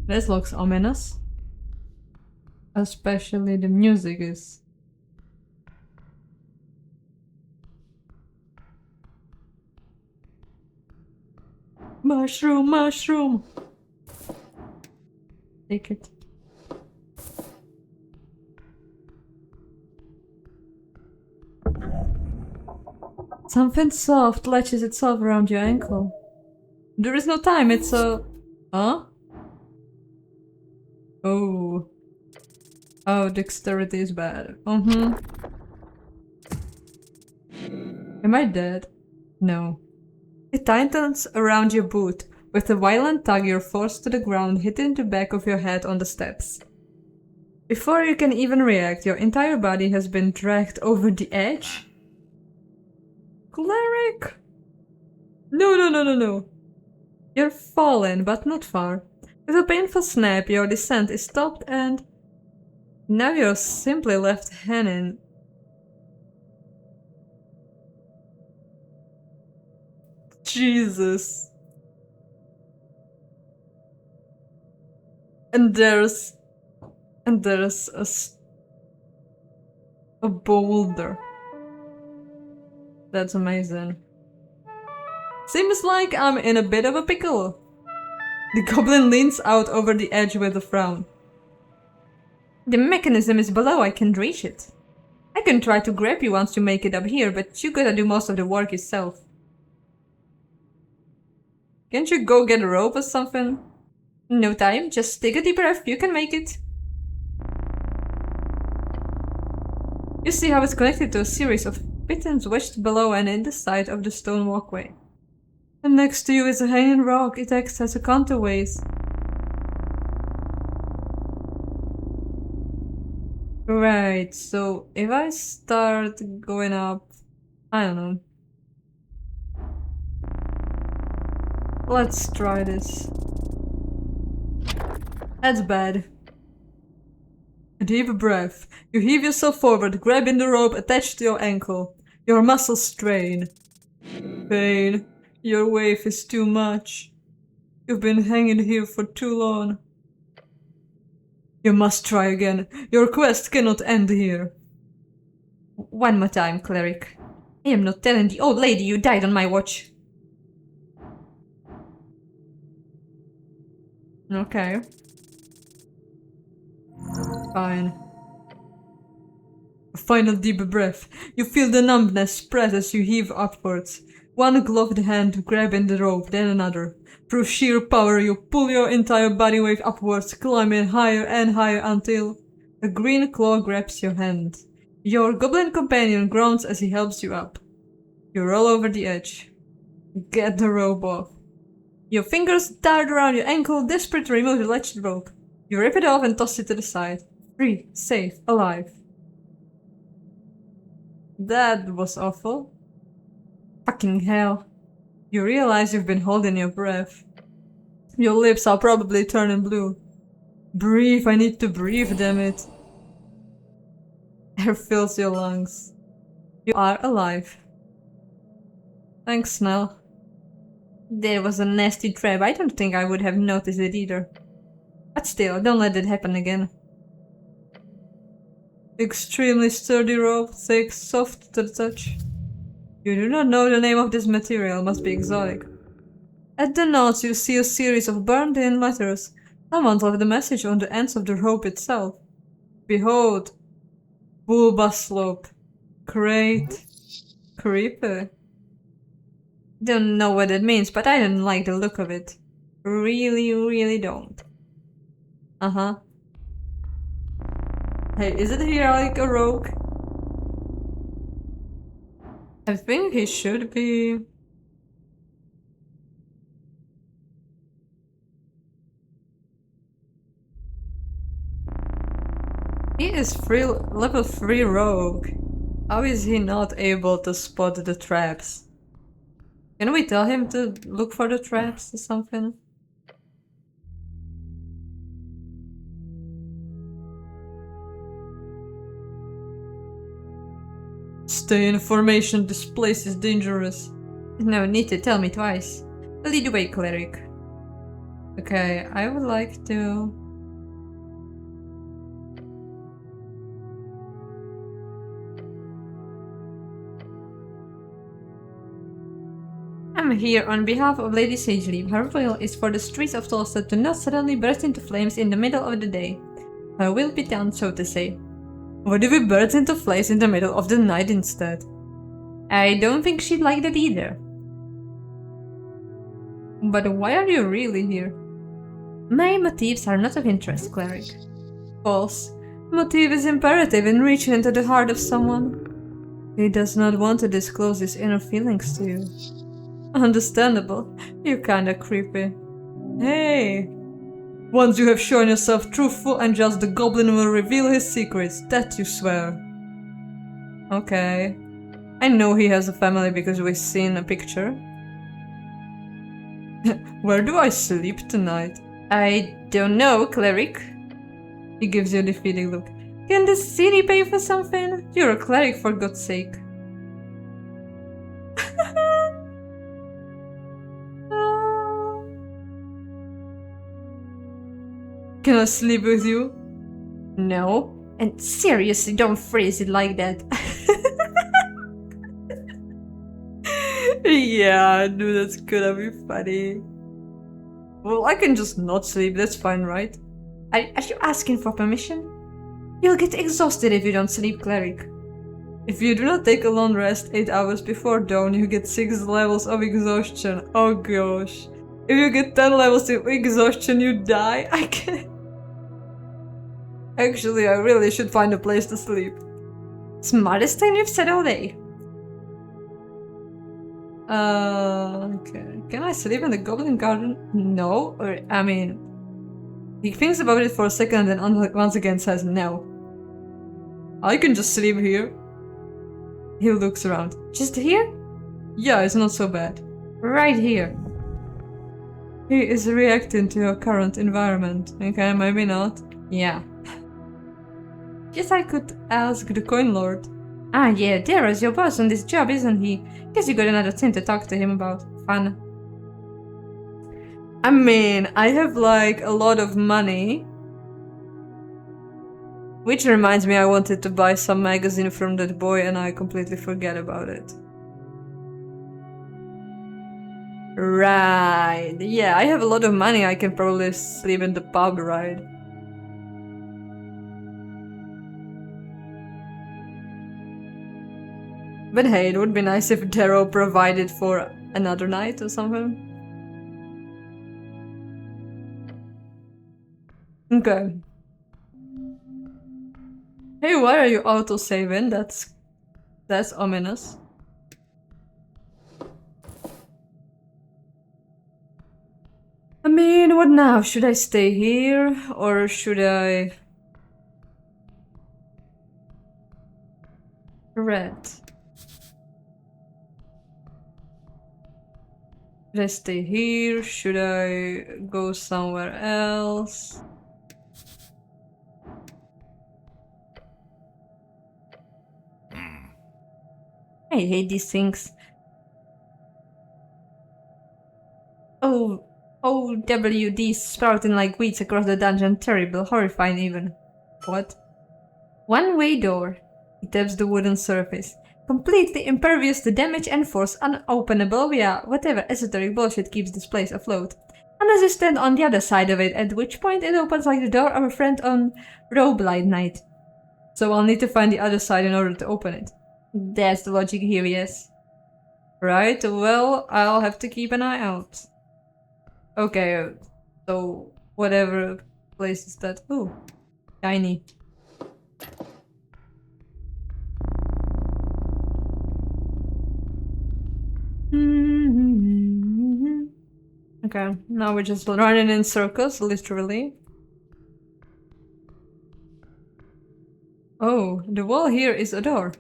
This looks ominous. Especially the music is. Mushroom, mushroom! Take it. Something soft latches itself around your ankle. There is no time, it's a... Huh? Oh. Oh, dexterity is bad. Am I dead? No. It tightens around your boot. With a violent tug, you're forced to the ground, hitting the back of your head on the steps. Before you can even react, your entire body has been dragged over the edge. Cleric! No. You're fallen, but not far. With a painful snap, your descent is stopped and... now you're simply left hanging. Jesus. And there's a boulder. That's amazing. Seems like I'm in a bit of a pickle. The goblin leans out over the edge with a frown. The mechanism is below, I can't reach it. I can try to grab you once you make it up here, but you gotta do most of the work yourself. Can't you go get a rope or something? No time, just take a deep breath, you can make it. You see how it's connected to a series of pittons wedged below and in the side of the stone walkway. And next to you is a hanging rock, it acts as a counterweight. Right, so if I start going up, I don't know. Let's try this. That's bad. A deep breath. You heave yourself forward, grabbing the rope attached to your ankle. Your muscles strain. Pain. Your weight is too much. You've been hanging here for too long. You must try again. Your quest cannot end here. One more time, cleric. I am not telling the old lady you died on my watch. Okay. Fine. A final deep breath. You feel the numbness spread as you heave upwards. One gloved hand grabbing the rope, then another. Through sheer power, you pull your entire body weight upwards, climbing higher and higher until a green claw grabs your hand. Your goblin companion groans as he helps you up. You roll over the edge. Get the rope off. Your fingers dart around your ankle, desperate to remove the latched rope. You rip it off and toss it to the side. Free, safe, alive. That was awful. Fucking hell. You realize you've been holding your breath. Your lips are probably turning blue. Breathe, I need to breathe, damn it. Air fills your lungs. You are alive. Thanks, Snell. There was a nasty trap, I don't think I would have noticed it either. But still, don't let it happen again. Extremely sturdy rope, thick, soft to the touch. You do not know the name of this material, must be exotic. At the knots you see a series of burned-in letters. Someone left the message on the ends of the rope itself. Behold, Bulba slope. Great. Creepy. Don't know what it means, but I don't like the look of it. Really don't. Uh-huh. Hey, is it here like a rogue? I think he should be... He is level 3 rogue. How is he not able to spot the traps? Can we tell him to look for the traps or something? Stay in formation, this place is dangerous. No need to tell me twice. Lead the way, cleric. Okay, I would like to... I'm here on behalf of Lady Sageleaf. Her will is for the streets of Tolstad to not suddenly burst into flames in the middle of the day. Her will be done, so to say. What if we burst into flames in the middle of the night instead? I don't think she'd like that either. But why are you really here? My motives are not of interest, cleric. False. Motive is imperative in reaching into the heart of someone. He does not want to disclose his inner feelings to you. Understandable. You're kinda creepy. Hey! Once you have shown yourself truthful and just, the goblin will reveal his secrets, that you swear. Okay. I know he has a family because we've seen a picture. Where do I sleep tonight? I don't know, cleric. He gives you a defeating look. Can the city pay for something? You're a cleric, for God's sake. Can I sleep with you? No. And seriously, don't phrase it like that. Yeah, I knew that's gonna be funny. Well, I can just not sleep, that's fine, right? Are you asking for permission? You'll get exhausted if you don't sleep, cleric. If you do not take a long rest 8 hours before dawn, you get 6 levels of exhaustion. Oh gosh. If you get 10 levels of exhaustion, you die. I can't. Actually, I really should find a place to sleep. Smartest thing you've said all day. Okay. Can I sleep in the Goblin Garden? No. Or, I mean... He thinks about it for a second and then once again says no. I can just sleep here. He looks around. Just here? Yeah, it's not so bad. Right here. He is reacting to your current environment. Okay, maybe not. Yeah. Guess I could ask the Coin Lord. Ah yeah, Dara's your boss on this job, isn't he? Guess you got another thing to talk to him about. Fun. I mean, I have like a lot of money. Which reminds me, I wanted to buy some magazine from that boy and I completely forget about it. Right. Yeah, I have a lot of money. I can probably sleep in the pub, right? But hey, it would be nice if Darrow provided for another night or something. Okay. Hey, why are you auto-saving? That's ominous. I mean, what now? Should I stay here or should I... Red. Should I stay here? Should I go somewhere else? I hate these things. Oh, OWD sprouting like weeds across the dungeon. Terrible, horrifying even. What? One-way door. He taps the wooden surface. Completely impervious to damage and force, unopenable via whatever esoteric bullshit keeps this place afloat. Unless you stand on the other side of it, at which point it opens like the door of a friend on Roguelite night. So I'll need to find the other side in order to open it. That's the logic here, yes. Right, well, I'll have to keep an eye out. Okay, so whatever place is that? Ooh, shiny. Okay, now we're just running in circles, literally. Oh, the wall here is a door.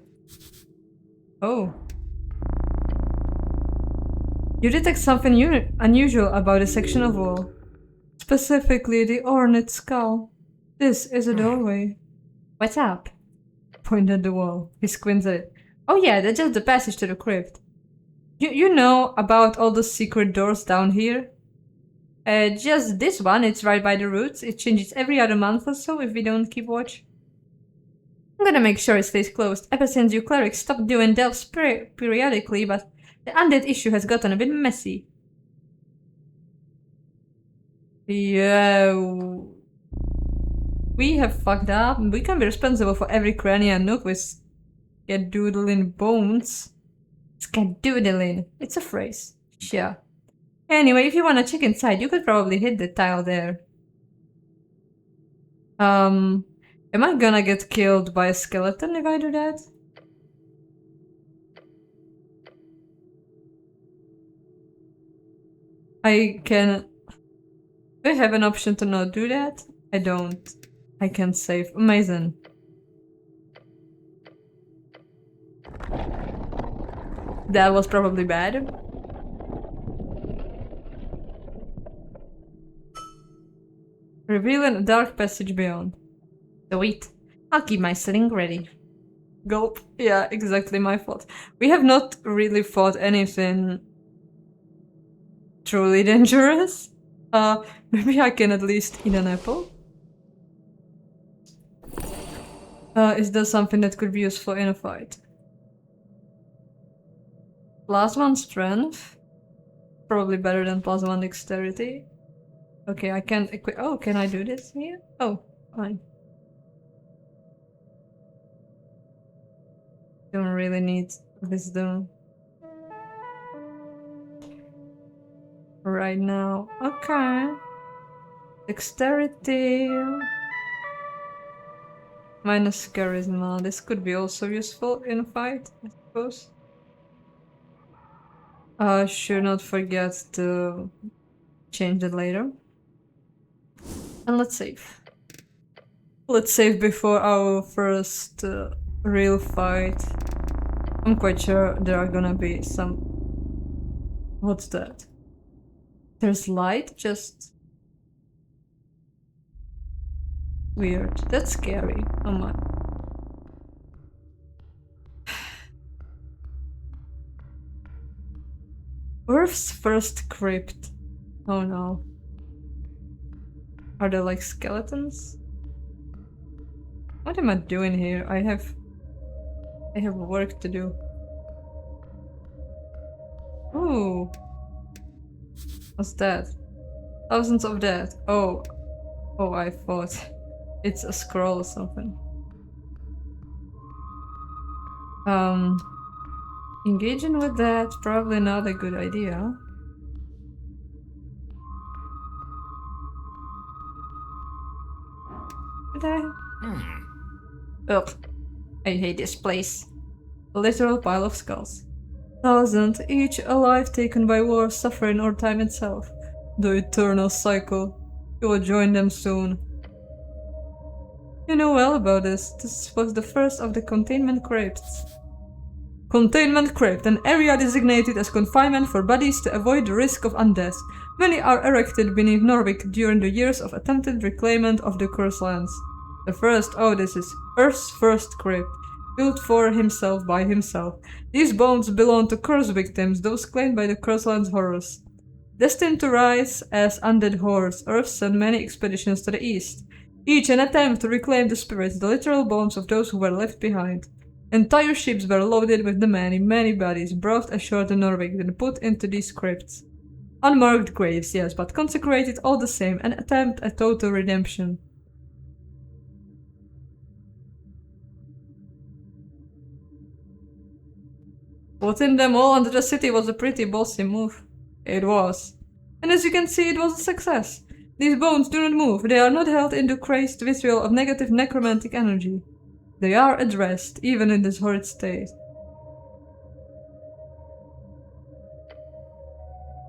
Oh. You detect something unusual about a section of wall. Specifically, the ornate skull. This is a doorway. What's up? Point at the wall. He squints at it. Oh yeah, that's just the passage to the crypt. You know about all the secret doors down here? Just this one, it's right by the roots. It changes every other month or so if we don't keep watch. I'm gonna make sure it stays closed. Ever since you clerics stopped doing delves periodically, but the undead issue has gotten a bit messy. Yeah, we have fucked up. We can be responsible for every cranny and nook with skedoodling bones. Skedoodling. It's a phrase. Sure. Anyway, if you wanna check inside, you could probably hit the tile there. Am I gonna get killed by a skeleton if I do that? I can... Do I have an option to not do that? I don't. I can save. Amazing. That was probably bad. Revealing a dark passage beyond. Sweet. I'll keep my sling ready. Gulp. Yeah, exactly my fault. We have not really fought anything truly dangerous. Maybe I can at least eat an apple? Is there something that could be useful in a fight? +1 strength. Probably better than +1 dexterity. Okay, I can equip. Oh, can I do this here? Oh, fine. Don't really need wisdom right now. Okay. Dexterity. Minus charisma. This could be also useful in a fight, I suppose. Should not forget to change it later. And let's save. Let's save before our first real fight. I'm quite sure there are gonna be some... What's that? There's light? Just... Weird. That's scary. Oh my. Earth's first crypt. Oh no. Are there like skeletons? What am I doing here? I have work to do. Ooh. What's that? Thousands of that. Oh. Oh, I thought it's a scroll or something. Engaging with that, probably not a good idea. Did I? Ugh. I hate this place. A literal pile of skulls. Thousands, each alive taken by war, suffering, or time itself. The eternal cycle. You will join them soon. You know well about this. This was the first of the containment crypts. Containment crypt, an area designated as confinement for bodies to avoid the risk of undeath. Many are erected beneath Norwich during the years of attempted reclaimment of the Cursed Lands. The first, oh, this is Earth's first crypt, built for himself by himself. These bones belong to curse victims, those claimed by the Cursed Lands horrors. Destined to rise as undead hordes, Earth sent many expeditions to the east, each an attempt to reclaim the spirits, the literal bones of those who were left behind. Entire ships were loaded with the many, many bodies brought ashore to Norwich and put into these crypts. Unmarked graves, yes, but consecrated all the same, an attempt at total redemption. Putting them all under the city was a pretty bossy move. It was. And as you can see, it was a success. These bones do not move, they are not held in the crazed visual of negative necromantic energy. They are addressed, even in this horrid state.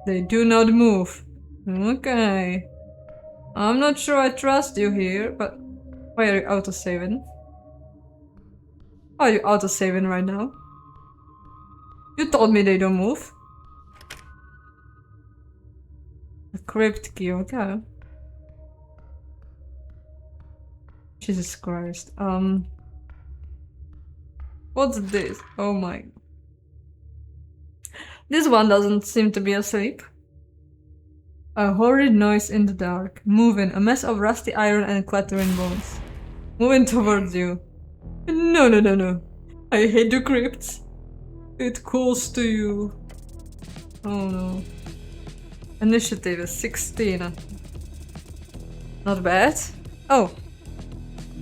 They do not move. Okay. I'm not sure I trust you here, but... Why are you auto-saving? Are you auto-saving right now? You told me they don't move. A crypt key, okay. Jesus Christ. What's this? Oh my. This one doesn't seem to be asleep. A horrid noise in the dark. Moving, a mess of rusty iron and clattering bones. Moving towards you. No, no, no, no. I hate the crypts. It calls to you. Oh no. Initiative is 16. Not bad. Oh.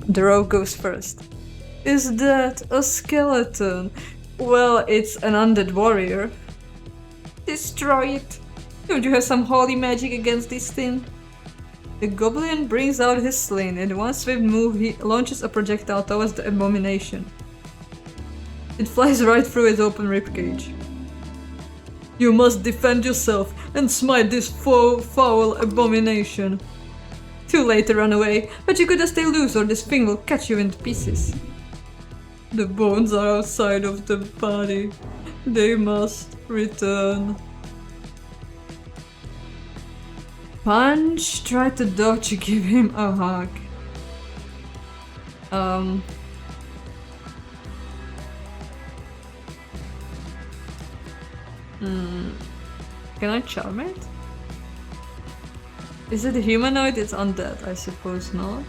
The rogue goes first. Is that a skeleton? Well, it's an undead warrior. Destroy it. Don't you have some holy magic against this thing? The goblin brings out his sling. In one swift move, he launches a projectile towards the abomination. It flies right through its open ribcage. You must defend yourself and smite this foul abomination. Too late to run away, but you could stay loose or this thing will cut you into pieces. The bones are outside of the body. They must return. Punch, try to dodge, give him a hug. Can I charm it? Is it humanoid? It's undead, I suppose not.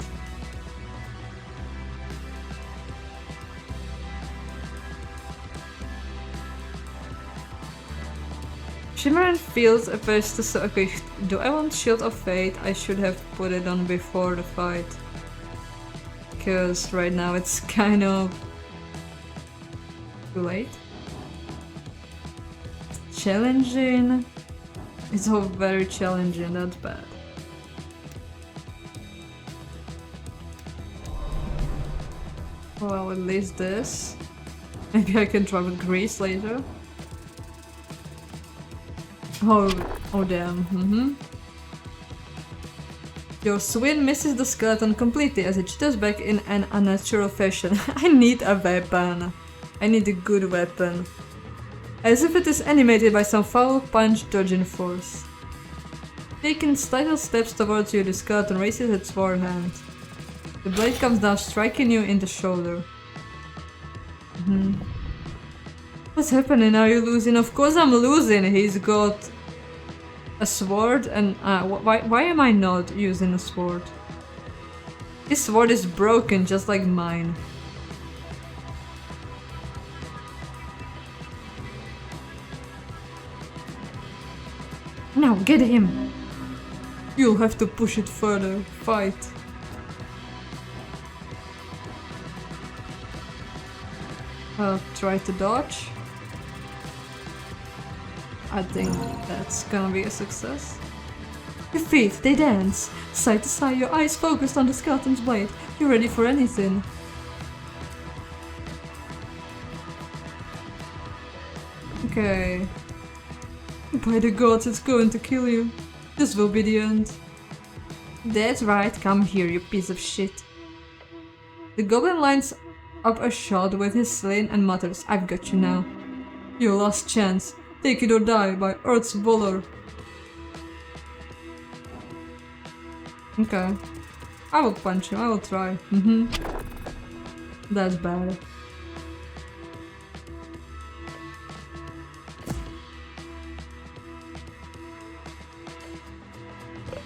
Shimmer feels appears to... Okay, do I want Shield of Fate? I should have put it on before the fight. Because right now it's kind of... too late. Challenging. It's all very challenging, not bad. Well, at least this. Maybe I can try with Grease later. Oh damn, Your swing misses the skeleton completely as it jitters back in an unnatural fashion. I need a weapon. I need a good weapon. As if it is animated by some foul punch dodging force. Taking slight steps towards you, the skeleton raises its forehand. The blade comes down, striking you in the shoulder. What's happening? Are you losing? Of course I'm losing. He's got a sword and... why am I not using a sword? His sword is broken just like mine. Now get him! You'll have to push it further. Fight. I'll try to dodge. I think that's gonna be a success. Your feet, they dance. Side to side, your eyes focused on the skeleton's blade. You're ready for anything. Okay. By the gods, it's going to kill you. This will be the end. That's right, come here, you piece of shit. The goblin lines up a shot with his sling and mutters, I've got you now. Your last chance. Take it or die by Earth's Valor. Okay. I will punch him, I will try. That's bad.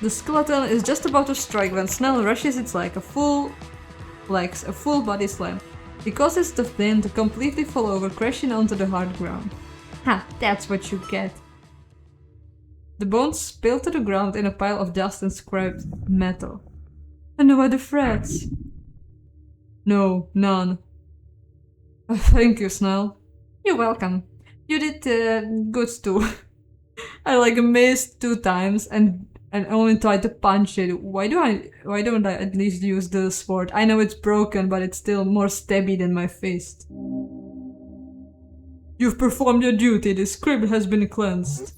The skeleton is just about to strike when Snell rushes it like a full body slam. He causes the thing to completely fall over, crashing onto the hard ground. Ha, that's what you get. The bones spill to the ground in a pile of dust and scraped metal. And no other threats? No, none. Thank you, Snell. You're welcome. You did good too. I missed 2 times and only tried to punch it. Why don't I at least use the sword? I know it's broken, but it's still more stabby than my fist. You've performed your duty. This crypt has been cleansed.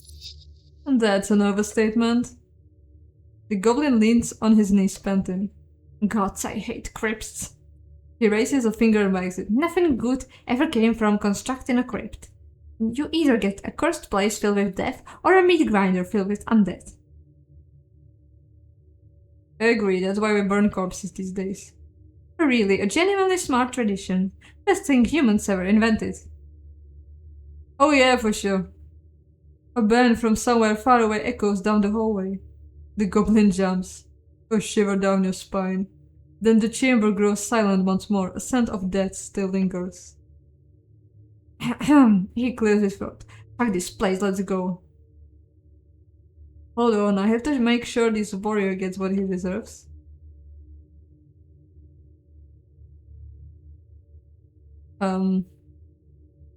And that's an overstatement. The goblin leans on his knees, panting. Gods, I hate crypts. He raises a finger and wags it. Nothing good ever came from constructing a crypt. You either get a cursed place filled with death, or a meat grinder filled with undead. I agree, that's why we burn corpses these days. Really, a genuinely smart tradition. Best thing humans ever invented. Oh yeah, for sure. A band from somewhere far away echoes down the hallway. The goblin jumps, a shiver down your spine. Then the chamber grows silent once more. A scent of death still lingers. He clears his throat. Fuck this place, let's go. Hold on, I have to make sure this warrior gets what he deserves. Some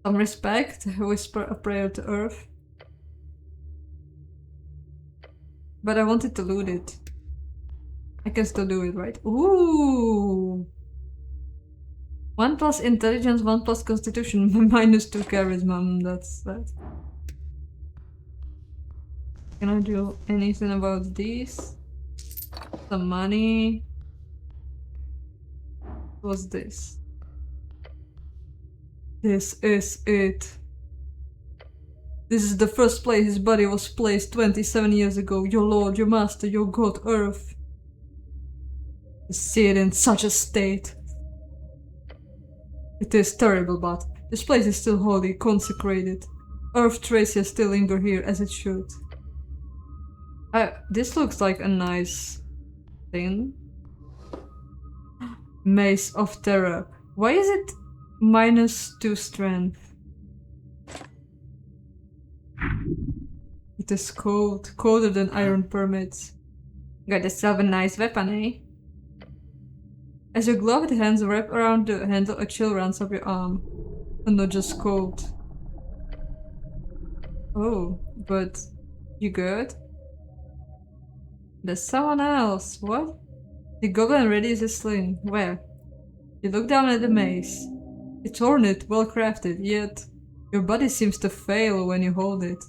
respect, whisper a prayer to Earth. But I wanted to loot it. I can still do it, right? Ooh! 1 plus intelligence, 1 plus constitution, -2 charisma. That's that. Can I do anything about these? Some money. What's this? This is it. This is the first place his body was placed 27 years ago. Your lord, your master, your god, Earth. To see it in such a state. It is terrible, but this place is still holy, consecrated. Earth traces still linger here as it should. This looks like a nice thing. Maze of Terror. Why is it -2 strength? It is cold, colder than iron permits. Got yourself a nice weapon, eh? As your gloved hands wrap around the handle, a chill runs up your arm. And not just cold. Oh, but you good? There's someone else. What? The goblin readies his sling. Where? You look down at the maze. It's ornate, well crafted, yet your body seems to fail when you hold it.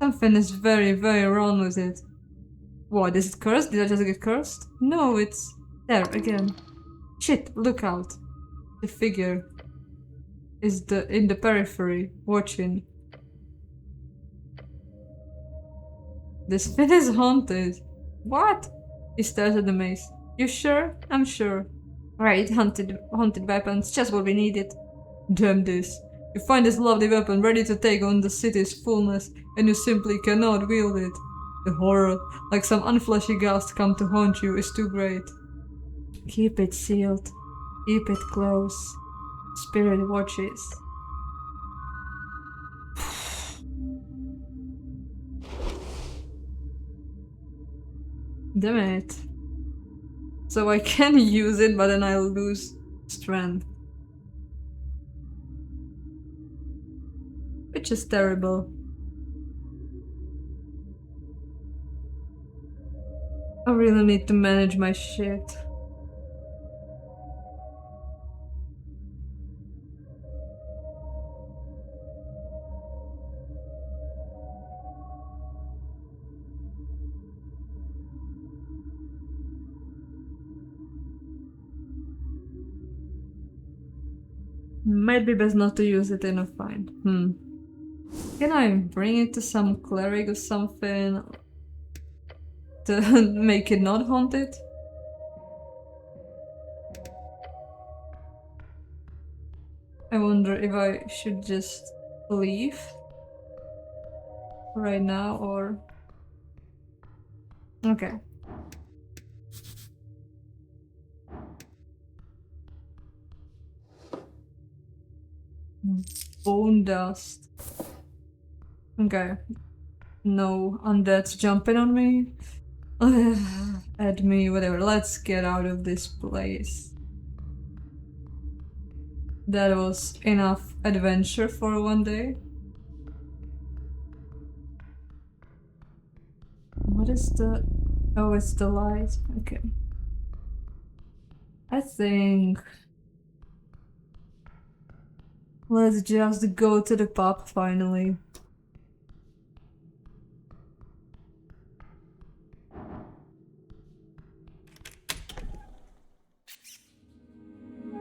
Something is very, very wrong with it. What, is it cursed? Did I just get cursed? No, it's there again. Shit, look out. The figure is in the periphery, watching. This thing is haunted. What? He stares at the maze. You sure? I'm sure. Right, haunted weapons, just what we needed. Damn this. You find this lovely weapon ready to take on the city's fullness, and you simply cannot wield it. The horror, like some unfleshy ghost come to haunt you, is too great. Keep it sealed. Keep it close. Spirit watches. Damn it. So I can use it, but then I'll lose strength. Which is terrible. I really need to manage my shit. Might be best not to use it in a fight. Can I bring it to some cleric or something to make it not haunted? I wonder if I should just leave right now or... Okay. Bone dust. Okay. No undead's jumping on me. At me, whatever. Let's get out of this place. That was enough adventure for one day. What is the... Oh, it's the light. Okay. I think... Let's just go to the pub finally.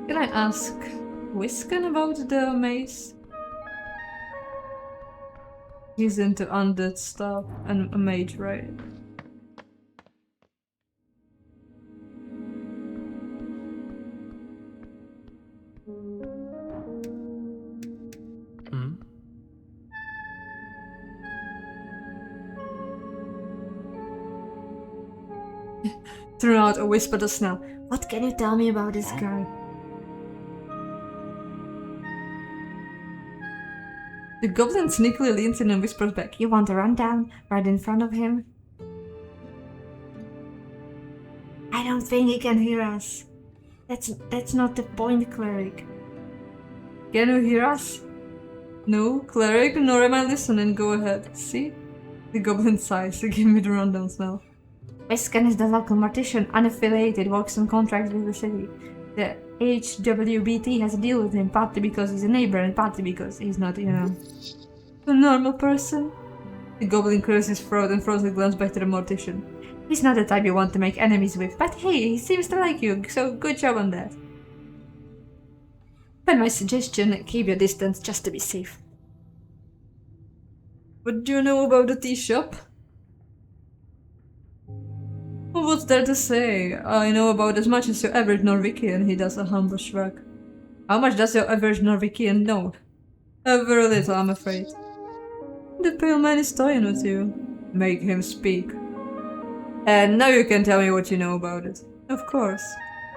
Can I ask Whisken about the maze? He's into undead stuff and a mage, right? Threw out a whisper to Snell. What can you tell me about this guy? The goblin sneakily leans in and whispers back. You want a rundown right in front of him? I don't think he can hear us. That's not the point, cleric. Can you hear us? No, cleric, nor am I listening. Go ahead. See? The goblin sighs. Give me the rundowns now. Wescan is the local mortician, unaffiliated, works on contracts with the city. The HWBT has a deal with him, partly because he's a neighbor and partly because he's not, a normal person. The goblin clears his throat and throws a glance back to the mortician. He's not the type you want to make enemies with, but hey, he seems to like you, so good job on that. But my suggestion, keep your distance just to be safe. What do you know about the tea shop? What's there to say? I know about as much as your average Norwegian, he does a humble shrug. How much does your average Norwegian know? Very little, I'm afraid. The pale man is toying with you. Make him speak. And now you can tell me what you know about it. Of course.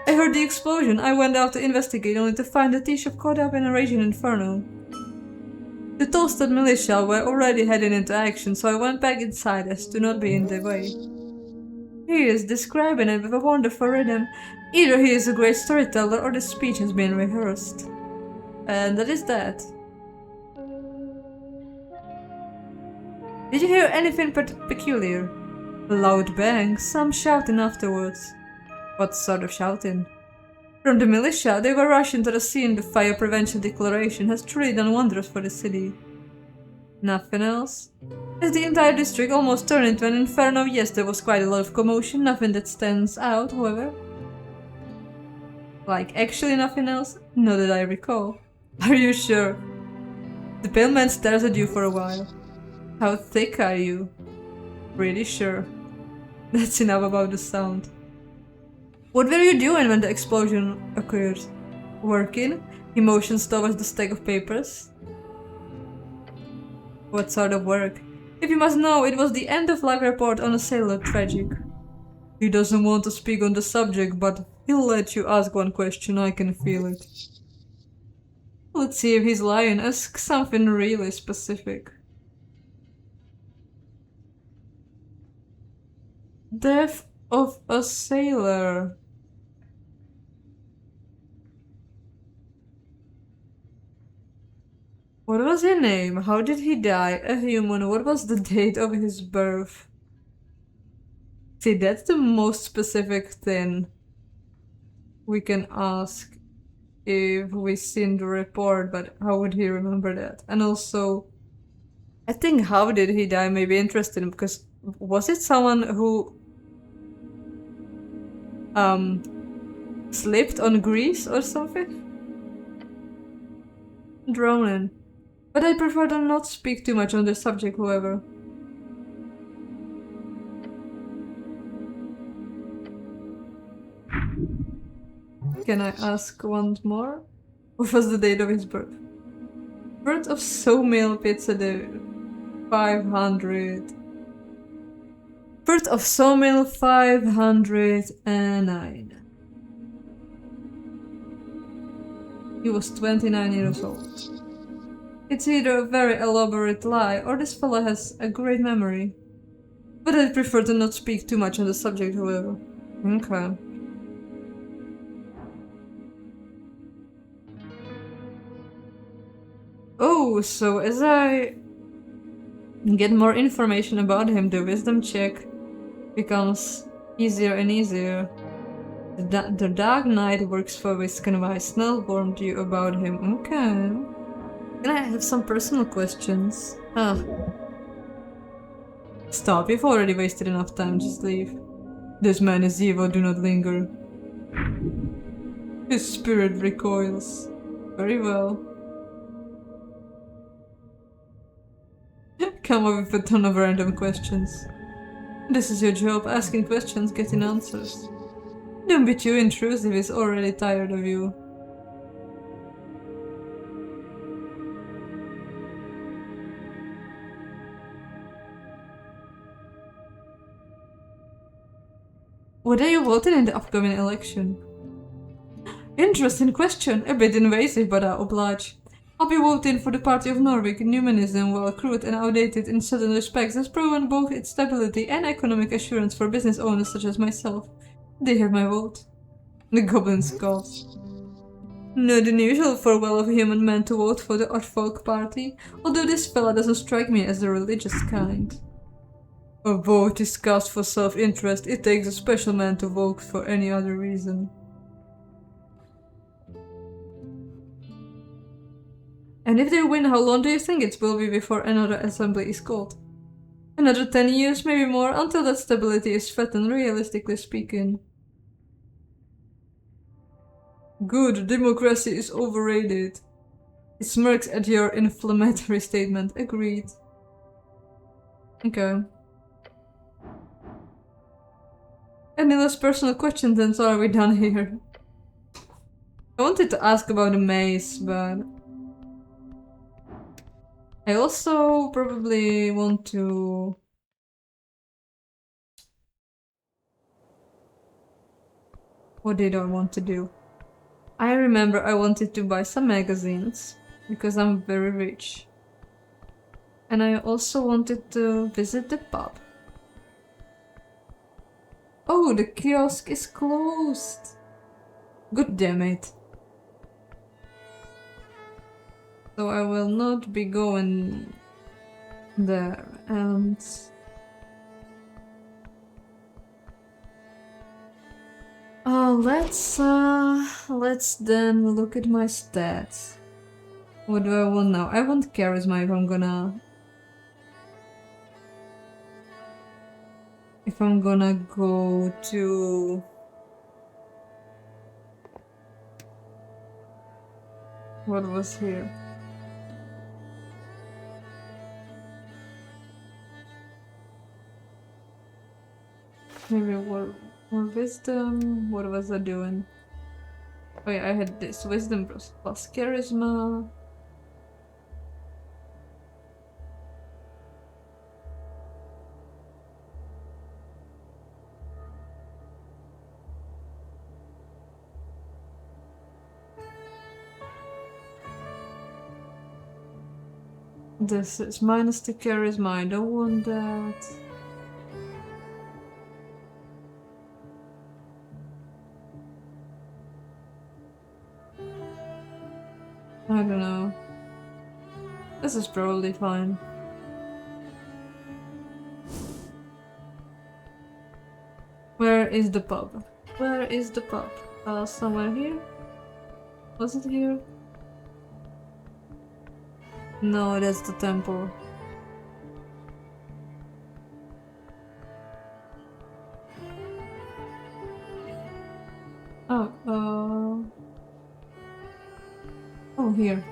I heard the explosion. I went out to investigate only to find the tea shop caught up in a raging inferno. The toasted militia were already heading into action, so I went back inside as to not be in the way. He is describing it with a wonderful rhythm. Either he is a great storyteller or the speech has been rehearsed. And that is that. Did you hear anything peculiar? A loud bang, some shouting afterwards. What sort of shouting? From the militia, they were rushing to the scene. The fire prevention declaration has truly done wonders for the city. Nothing else? As the entire district almost turned into an inferno, yes, there was quite a lot of commotion, nothing that stands out, however. Like, actually nothing else? Not that I recall. Are you sure? The pale man stares at you for a while. How thick are you? Pretty sure. That's enough about the sound. What were you doing when the explosion occurred? Working? He motions towards the stack of papers. What sort of work? If you must know, it was the end-of-life report on a sailor tragic. He doesn't want to speak on the subject, but he'll let you ask one question, I can feel it. Let's see if he's lying. Ask something really specific. Death of a sailor. What was his name? How did he die? A human. What was the date of his birth? See, that's the most specific thing we can ask if we've seen the report, but how would he remember that? And also, I think how did he die may be interesting, because was it someone who slipped on grease or something? Drowning. But I prefer to not speak too much on the subject, however. Can I ask once more? What was the date of his birth? Birth of Sawmill Pizza Day 500. Birth of Sawmill 509. He was 29 years old. It's either a very elaborate lie or this fellow has a great memory. But I prefer to not speak too much on the subject, however. Okay. Oh, so as I get more information about him, the wisdom check becomes easier and easier. The Dark Knight works for Wisconsin. Why Snell warned you about him. Okay. Can I have some personal questions? Stop, you've already wasted enough time, just leave. This man is evil, do not linger. His spirit recoils. Very well. Come up with a ton of random questions. This is your job, asking questions, getting answers. Don't be too intrusive, he's already tired of you. What are you voting in the upcoming election? Interesting question, a bit invasive, but I oblige. I'll be voting for the party of Norway. Numanism, while crude and outdated in certain respects, has proven both its stability and economic assurance for business owners such as myself. They have my vote. The goblin scoffs. Not unusual for well-of-human men to vote for the Orfolk party, although this fella doesn't strike me as the religious kind. A vote is cast for self-interest. It takes a special man to vote for any other reason. And if they win, how long do you think it will be before another assembly is called? Another 10 years, maybe more, until that stability is threatened, realistically speaking. Good, democracy is overrated. It smirks at your inflammatory statement. Agreed. Okay. Any less personal questions, then so are we done here? I wanted to ask about the maze, but I also probably want to... What did I want to do? I remember I wanted to buy some magazines, because I'm very rich. And I also wanted to visit the pub. Oh, the kiosk is closed! God damn it. So I will not be going there, and... let's then look at my stats. What do I want now? I want charisma if I'm gonna go to... What was here? Maybe more wisdom? What was I doing? Oh yeah, I had this. Wisdom plus charisma. This is minus the charisma, I don't want that. I don't know. This is probably fine. Where is the pub? Where is the pub? Somewhere here? Was it here? No, that's the temple. Oh, oh, here.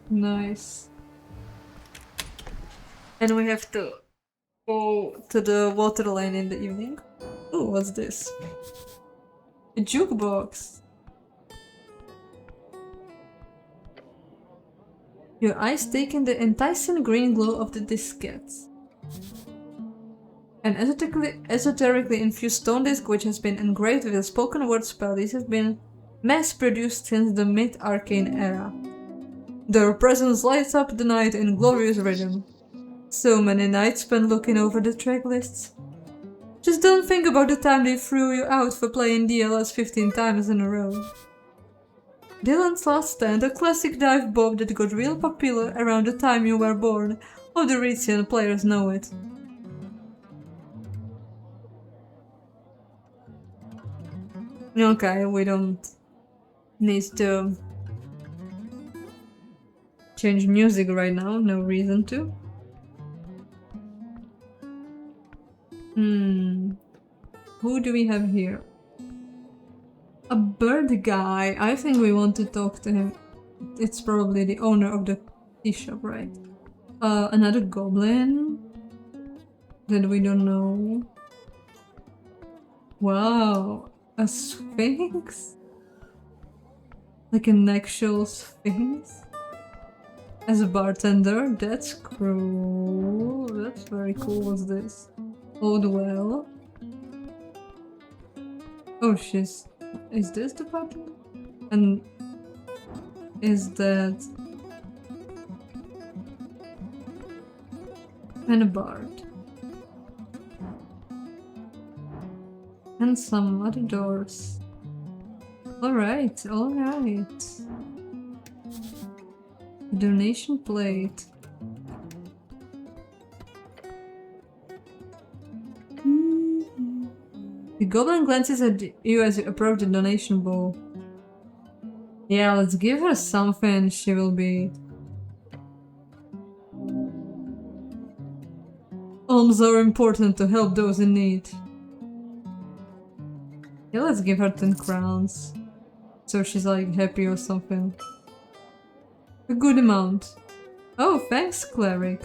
Nice. And we have to go to the Waterlane in the evening. Oh, what's this? A jukebox. Your eyes take in the enticing green glow of the diskettes. An esoterically infused stone disc which has been engraved with a spoken word spell. These have been mass-produced since the mid-arcane era. Their presence lights up the night in glorious rhythm. So many nights spent looking over the track lists. Just don't think about the time they threw you out for playing DLS 15 times in a row. Dylan's Last Stand, a classic dive bob that got real popular around the time you were born. All the Retian players know it. Okay, we don't need to change music right now, no reason to. Who do we have here? A bird guy. I think we want to talk to him. It's probably the owner of the tea shop, right? Another goblin that we don't know. Wow, a sphinx? Like an actual sphinx? As a bartender, that's cool. That's very cool. What's this? Old well. Oh, is this the button? And is that... And a bard. And some other doors. Alright, alright. Donation plate. The goblin glances at you as you approach the donation bowl. Yeah, let's give her something, she will be... Alms are important to help those in need. Yeah, let's give her 10 crowns. So she's like happy or something. A good amount. Oh, thanks, cleric.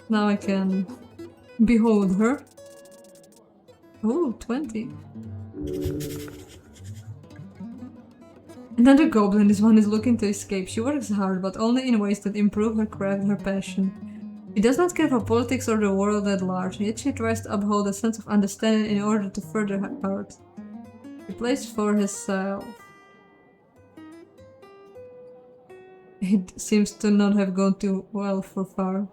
Now I can behold her. Oh, 20. Another goblin, this one is looking to escape. She works hard, but only in ways that improve her craft and her passion. She does not care for politics or the world at large, yet she tries to uphold a sense of understanding in order to further her art. She plays for herself. It seems to not have gone too well so far.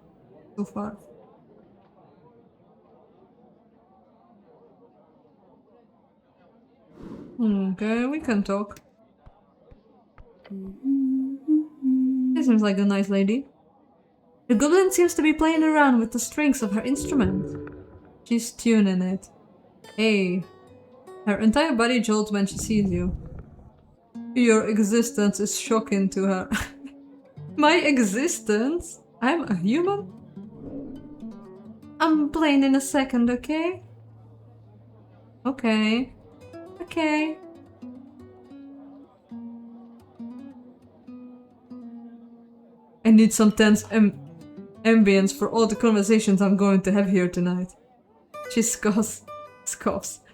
Okay, we can talk. She seems like a nice lady. The goblin seems to be playing around with the strings of her instrument. She's tuning it. Hey. Her entire body jolts when she sees you. Your existence is shocking to her. My existence? I'm a human? I'm playing in a second, okay? Okay. Okay. I need some tense ambience for all the conversations I'm going to have here tonight. She scoffs.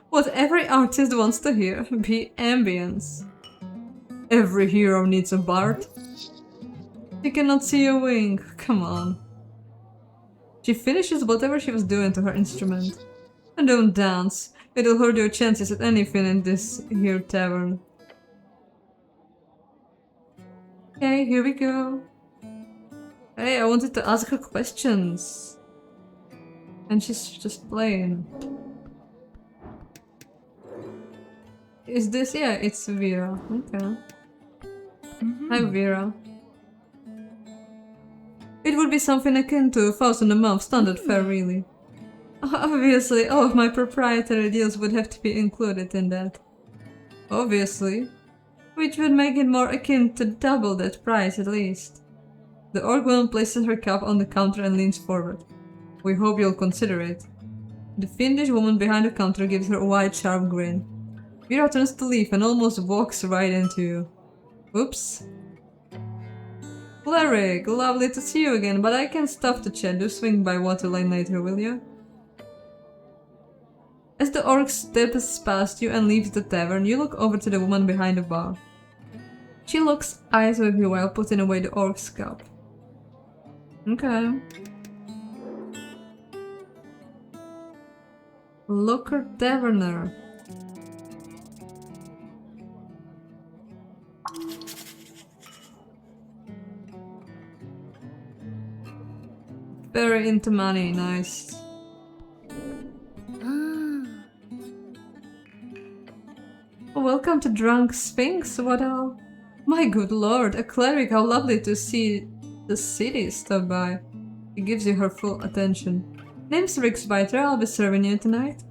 What every artist wants to hear, be ambience. Every hero needs a bard. She cannot see a wing, come on. She finishes whatever she was doing to her instrument. And don't dance, it'll hurt your chances at anything in this here tavern. Okay, here we go. Hey, I wanted to ask her questions. And she's just playing. Is this? Yeah, it's Vera. Okay. Hi, Vera. It would be something akin to 1,000 a month standard fare, really. Obviously, all of my proprietary deals would have to be included in that. Obviously. Which would make it more akin to double that price, at least. The orc woman places her cup on the counter and leans forward. We hope you'll consider it. The fiendish woman behind the counter gives her a wide, sharp grin. Vera turns to leave and almost walks right into you. Oops. Cleric, lovely to see you again, but I can't stop to chat. Do swing by Waterlane later, will you? As the orc steps past you and leaves the tavern, you look over to the woman behind the bar. She looks eyes with you while putting away the orc's cup. Okay. Locker Taverner. Very into money, nice. Welcome to Drunk Sphinx, what all? My good lord, a cleric, how lovely to see the city stop by. She gives you her full attention. Name's Ricksbiter, I'll be serving you tonight.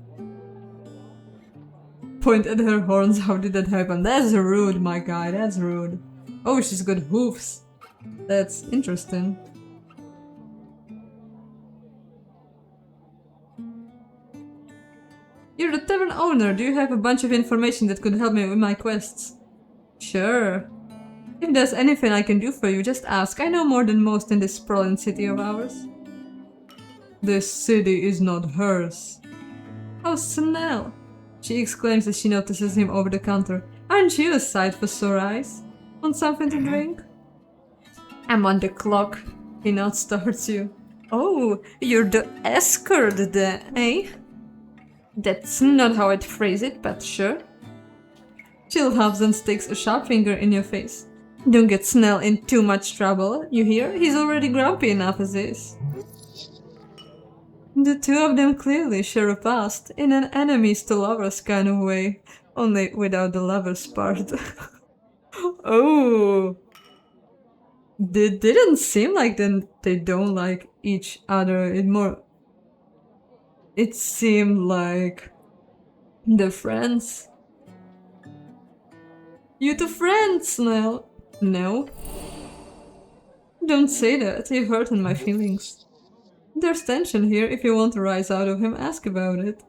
Point at her horns, how did that happen? That's rude, my guy, that's rude. Oh, she's got hoofs. That's interesting. You're the tavern owner. Do you have a bunch of information that could help me with my quests? Sure. If there's anything I can do for you, just ask. I know more than most in this sprawling city of ours. This city is not hers. Oh, Snell! She exclaims as she notices him over the counter. Aren't you a sight for sore eyes? Want something to drink? I'm on the clock. He nods towards you. Oh, you're the escort then, eh? That's not how I'd phrase it, but sure. She laughs and sticks a sharp finger in your face. Don't get Snell in too much trouble, you hear? He's already grumpy enough as is. The two of them clearly share a past, in an enemies to lovers kind of way, only without the lovers part. Oh! They didn't seem like they don't like each other. It seemed like they're friends. You two friends, Snell? No. Don't say that, you've hurt my feelings. There's tension here. If you want to rise out of him, ask about it.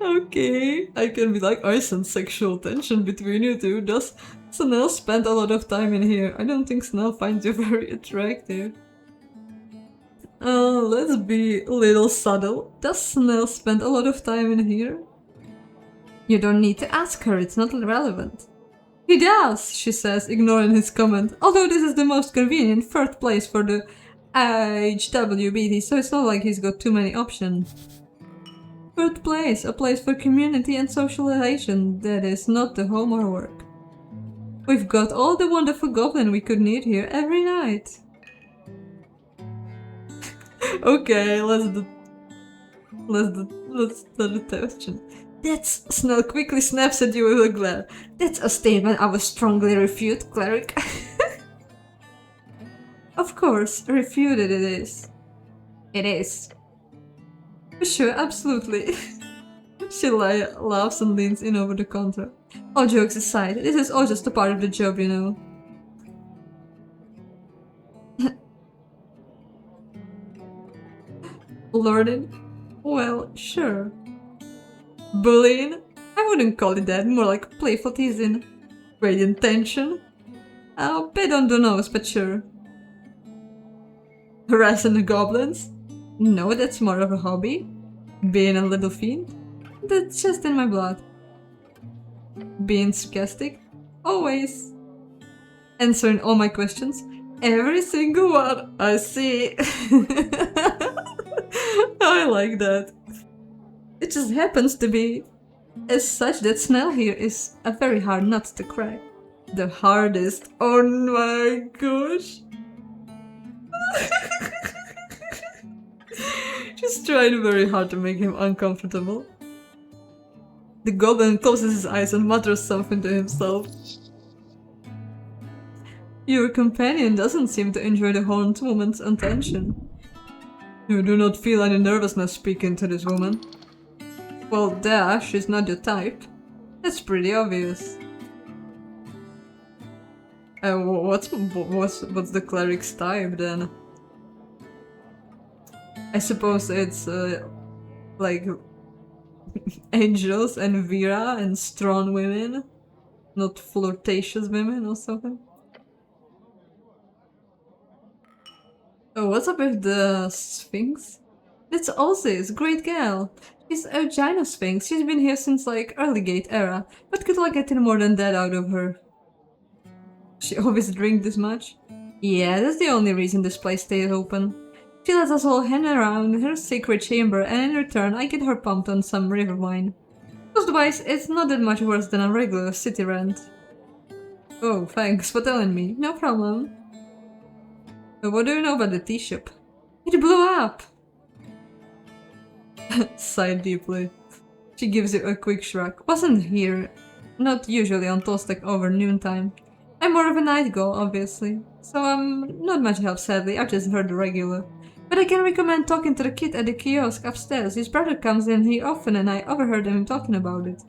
Okay, I can be like, I sense sexual tension between you two. Does Snell spend a lot of time in here? I don't think Snell finds you very attractive. Let's be a little subtle. Does Snell spend a lot of time in here? You don't need to ask her, it's not relevant. He does, she says, ignoring his comment. Although this is the most convenient third place for the HWBT, so it's not like he's got too many options. Third place, a place for community and socialization. That is not the home or work. We've got all the wonderful goblin we could need here every night. Okay, let's do the question. That's Snell quickly snaps at you with a glare. That's a statement I would strongly refute, cleric. Of course, refuted it is. It is. Sure, absolutely. She laughs and leans in over the counter. All jokes aside, this is all just a part of the job, you know. Flirting? Well, sure. Bullying? I wouldn't call it that, more like playful teasing. Radiant tension? A bit on the nose, but sure. Harassing the goblins? No, that's more of a hobby. Being a little fiend? That's just in my blood. Being sarcastic? Always. Answering all my questions? Every single one, I see. I like that. It just happens to be as such that Snell here is a very hard nut to crack. The hardest. Oh my gosh. She's trying very hard to make him uncomfortable. The goblin closes his eyes and mutters something to himself. Your companion doesn't seem to enjoy the horned woman's attention. You do not feel any nervousness speaking to this woman. Well, duh, she's not your type. That's pretty obvious. What's the cleric's type then? I suppose it's like angels and Vera and strong women, not flirtatious women or something. Oh, what's up with the Sphinx? It's Ozzy's great gal. She's a Gina Sphinx. She's been here since like early Gate era, but could like getting more than that out of her. She always drink this much? Yeah, that's the only reason this place stays open. She lets us all hang around her secret chamber, and in return I get her pumped on some river wine. Cost-wise, it's not that much worse than a regular city rent. Oh, thanks for telling me. No problem. But what do you know about the tea shop? It blew up! Sigh deeply. She gives you a quick shrug. Wasn't here. Not usually on Tolstek over noontime. I'm more of a night girl, obviously. So I'm not much help, sadly. I just heard the regular. But I can recommend talking to the kid at the kiosk upstairs. His brother comes in here often and I overheard him talking about it.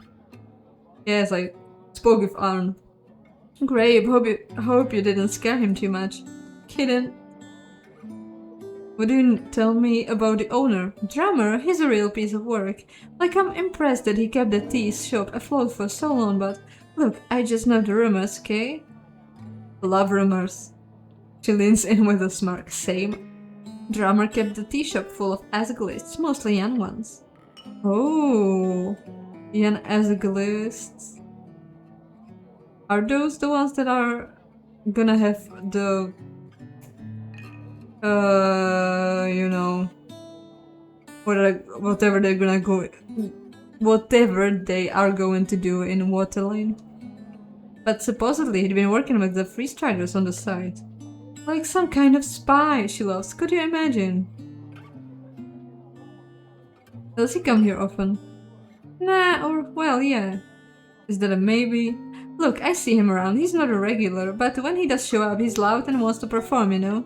Yes, I spoke with Arn. Great, hope you didn't scare him too much. Kidding. What do you tell me about the owner? Drummer, he's a real piece of work. Like, I'm impressed that he kept the tea shop afloat for so long, but look, I just know the rumors, okay? Love rumors. She leans in with a smirk. Same. Drummer kept the tea shop full of Asgalists, mostly young ones. Oh, Ian Asglists. Are those the ones that are gonna have the you know, whatever they're gonna go, whatever they are going to do in Waterlane? But supposedly he'd been working with the freestriders on the side. Like some kind of spy, she loves. Could you imagine? Does he come here often? Nah, or well, yeah. Is that a maybe? Look, I see him around. He's not a regular, but when he does show up, he's loud and wants to perform, you know?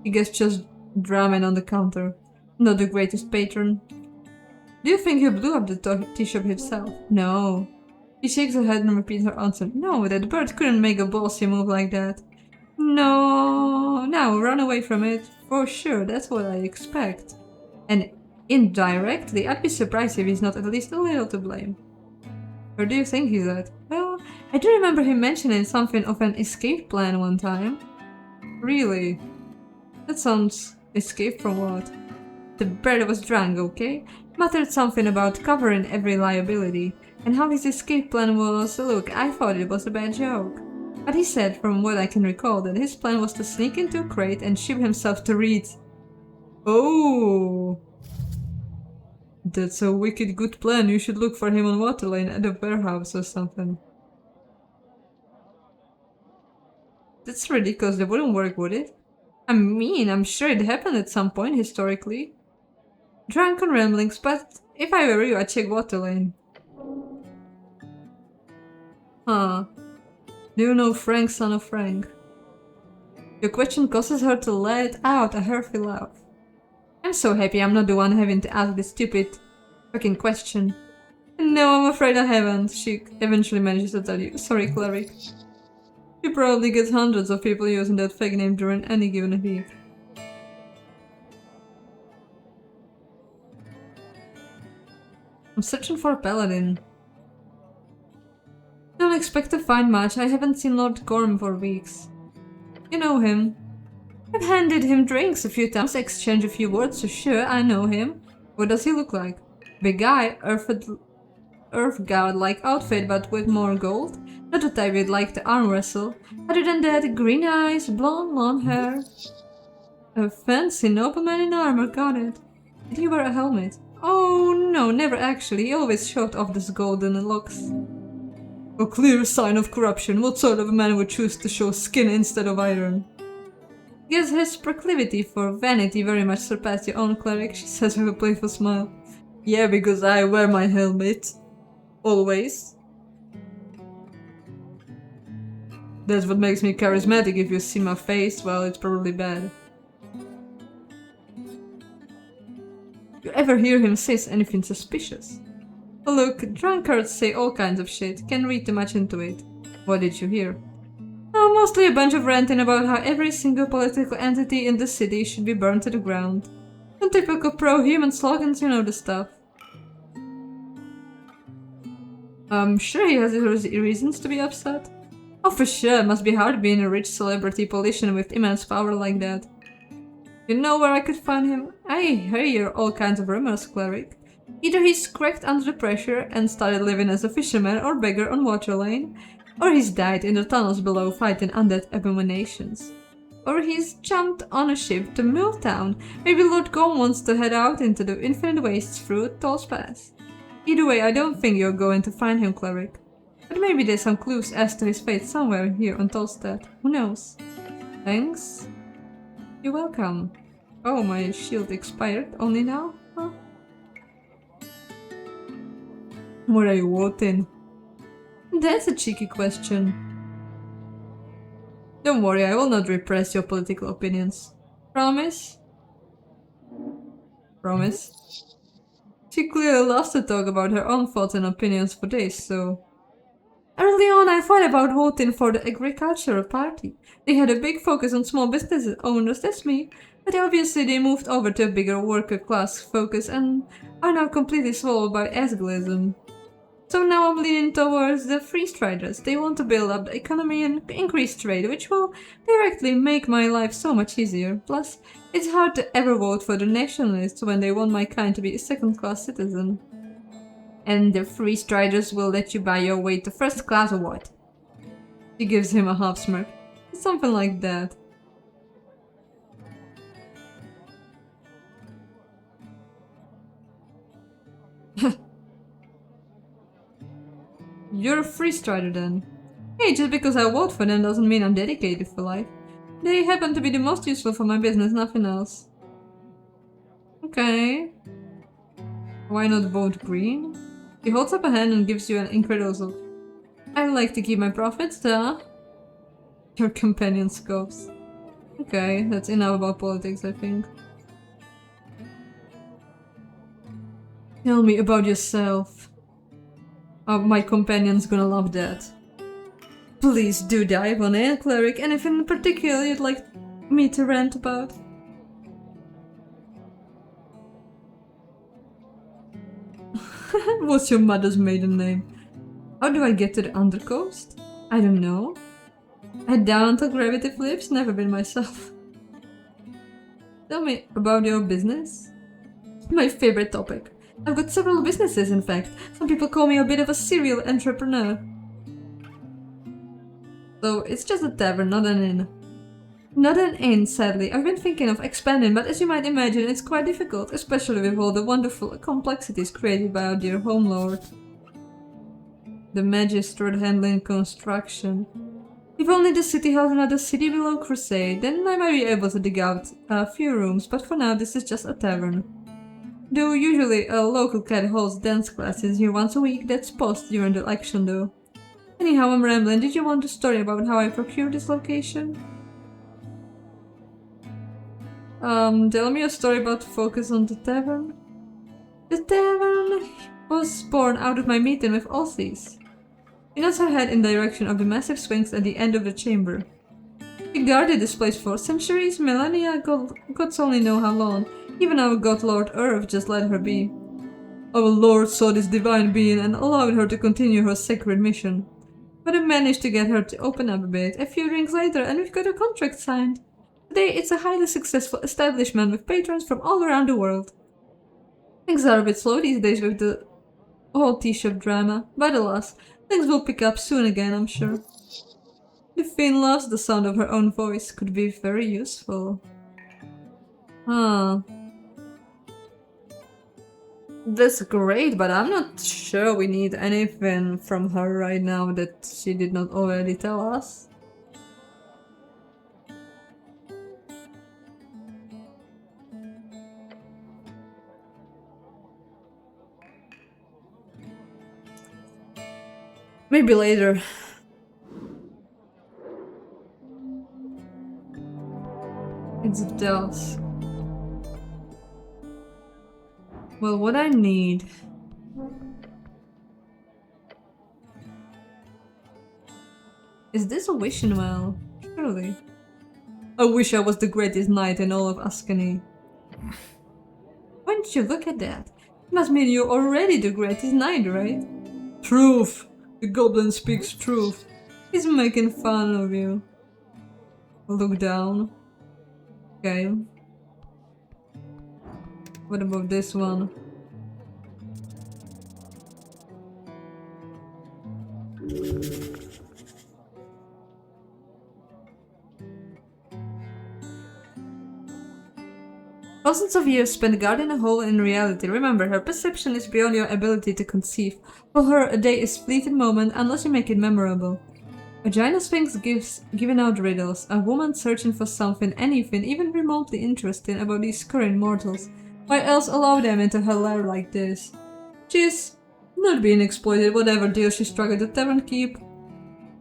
He gets just drumming on the counter. Not the greatest patron. Do you think he blew up the tea shop himself? No. She shakes her head and repeats her answer. No, that bird couldn't make a ballsy move like that. No, now run away from it. For sure, that's what I expect. And indirectly, I'd be surprised if he's not at least a little to blame. Where do you think he's at? Well, I do remember him mentioning something of an escape plan one time. Really? That sounds... escape from what? The bird was drunk, okay? Muttered something about covering every liability, and how his escape plan was... Look, I thought it was a bad joke. But he said, from what I can recall, that his plan was to sneak into a crate and ship himself to Reed. Oh! That's a wicked good plan. You should look for him on Waterlane at a warehouse or something. That's ridiculous. That wouldn't work, would it? I mean, I'm sure it happened at some point historically. Drunken ramblings, but if I were you, I'd check Waterlane. Huh. Do you know Frank, son of Frank? Your question causes her to let out a hearty laugh. I'm so happy I'm not the one having to ask this stupid fucking question. No, I'm afraid I haven't, she eventually manages to tell you. Sorry, Cleric. You probably get hundreds of people using that fake name during any given week. I'm searching for a paladin. Don't expect to find much. I haven't seen Lord Gorm for weeks. You know him. I've handed him drinks a few times, exchanged a few words, so sure, I know him. What does he look like? Big guy, earth god-like outfit, but with more gold. Not the type you'd like to arm wrestle. Other than that, green eyes, blonde, long hair. A fancy nobleman in armor, got it. Did he wear a helmet? Oh no, never actually. He always showed off these golden locks. A clear sign of corruption. What sort of a man would choose to show skin instead of iron? Guess his proclivity for vanity very much surpassed your own, Cleric, she says with a playful smile. Yeah, because I wear my helmet. Always. That's what makes me charismatic. If you see my face, well, it's probably bad. You ever hear him say anything suspicious? Look, drunkards say all kinds of shit. Can't read too much into it. What did you hear? Oh, mostly a bunch of ranting about how every single political entity in the city should be burned to the ground. Some typical pro-human slogans, you know the stuff. I'm sure he has his reasons to be upset. Oh, for sure, it must be hard being a rich celebrity politician with immense power like that. You know where I could find him? I hear all kinds of rumors, Cleric. Either he's cracked under the pressure and started living as a fisherman or beggar on Waterlane, or he's died in the tunnels below fighting undead abominations. Or he's jumped on a ship to Milltown. Maybe Lord Gorm wants to head out into the infinite wastes through Toll's Pass. Either way, I don't think you're going to find him, Cleric. But maybe there's some clues as to his fate somewhere here on Tolstad. Who knows? Thanks. You're welcome. Oh, my shield expired only now? Huh? What are you voting? That's a cheeky question. Don't worry, I will not repress your political opinions. Promise? Promise? She clearly loves to talk about her own thoughts and opinions for days, so... Early on, I thought about voting for the agricultural party. They had a big focus on small business owners, that's me. But obviously they moved over to a bigger worker class focus and are now completely swallowed by Asgalism. So now I'm leaning towards the free striders. They want to build up the economy and increase trade, which will directly make my life so much easier. Plus, it's hard to ever vote for the nationalists when they want my kind to be a second-class citizen. And the free striders will let you buy your way to first class or what? She gives him a half smirk. Something like that. You're a free strider then. Hey, just because I vote for them doesn't mean I'm dedicated for life. They happen to be the most useful for my business, nothing else. Okay. Why not vote green? He holds up a hand and gives you an incredulous look. I like to keep my profits, duh. Your companion scoffs. Okay, that's enough about politics, I think. Tell me about yourself. Oh, my companion's gonna love that. Please do dive on it, cleric. Anything in particular you'd like me to rant about? What's your mother's maiden name? How do I get to the Undercoast? I don't know. Head down until gravity flips, never been myself. Tell me about your business. My favorite topic. I've got several businesses, in fact. Some people call me a bit of a serial entrepreneur. So it's just a tavern, not an inn. Not an inn, sadly. I've been thinking of expanding, but as you might imagine, it's quite difficult, especially with all the wonderful complexities created by our dear home lord. The magistrate handling construction. If only the city held another city below crusade, then I might be able to dig out a few rooms, but for now this is just a tavern. Though usually a local cat holds dance classes here once a week, that's paused during the election though. Anyhow, I'm rambling. Did you want a story about how I procured this location? Tell me a story about focus on the tavern. The tavern was born out of my meeting with Aussies. We nods her head in the direction of the massive sphinx at the end of the chamber. We guarded this place for centuries, millennia, gods only know how long. Even our god Lord Earth just let her be. Our Lord saw this divine being and allowed her to continue her sacred mission. But I managed to get her to open up a bit, a few drinks later, and we've got a contract signed. Today it's a highly successful establishment with patrons from all around the world. Things are a bit slow these days with the whole tea-shop drama, but alas, things will pick up soon again, I'm sure. The Fiend loves the sound of her own voice, could be very useful. Huh. That's great, but I'm not sure we need anything from her right now that she did not already tell us. Maybe later. It's dusk. Well, what I need... Is this a wishing well? Surely. I wish I was the greatest knight in all of Ascany. Wouldn't you look at that? It must mean you're already the greatest knight, right? Truth! The goblin speaks truth. He's making fun of you. Look down. Okay. What about this one? Thousands of years spent guarding a hole in reality. Remember, her perception is beyond your ability to conceive. For her, a day is a fleeting moment unless you make it memorable. A giant sphinx giving out riddles. A woman searching for something, anything, even remotely interesting about these current mortals. Why else allow them into her lair like this? She's not being exploited, whatever deal she struck at the tavern keep.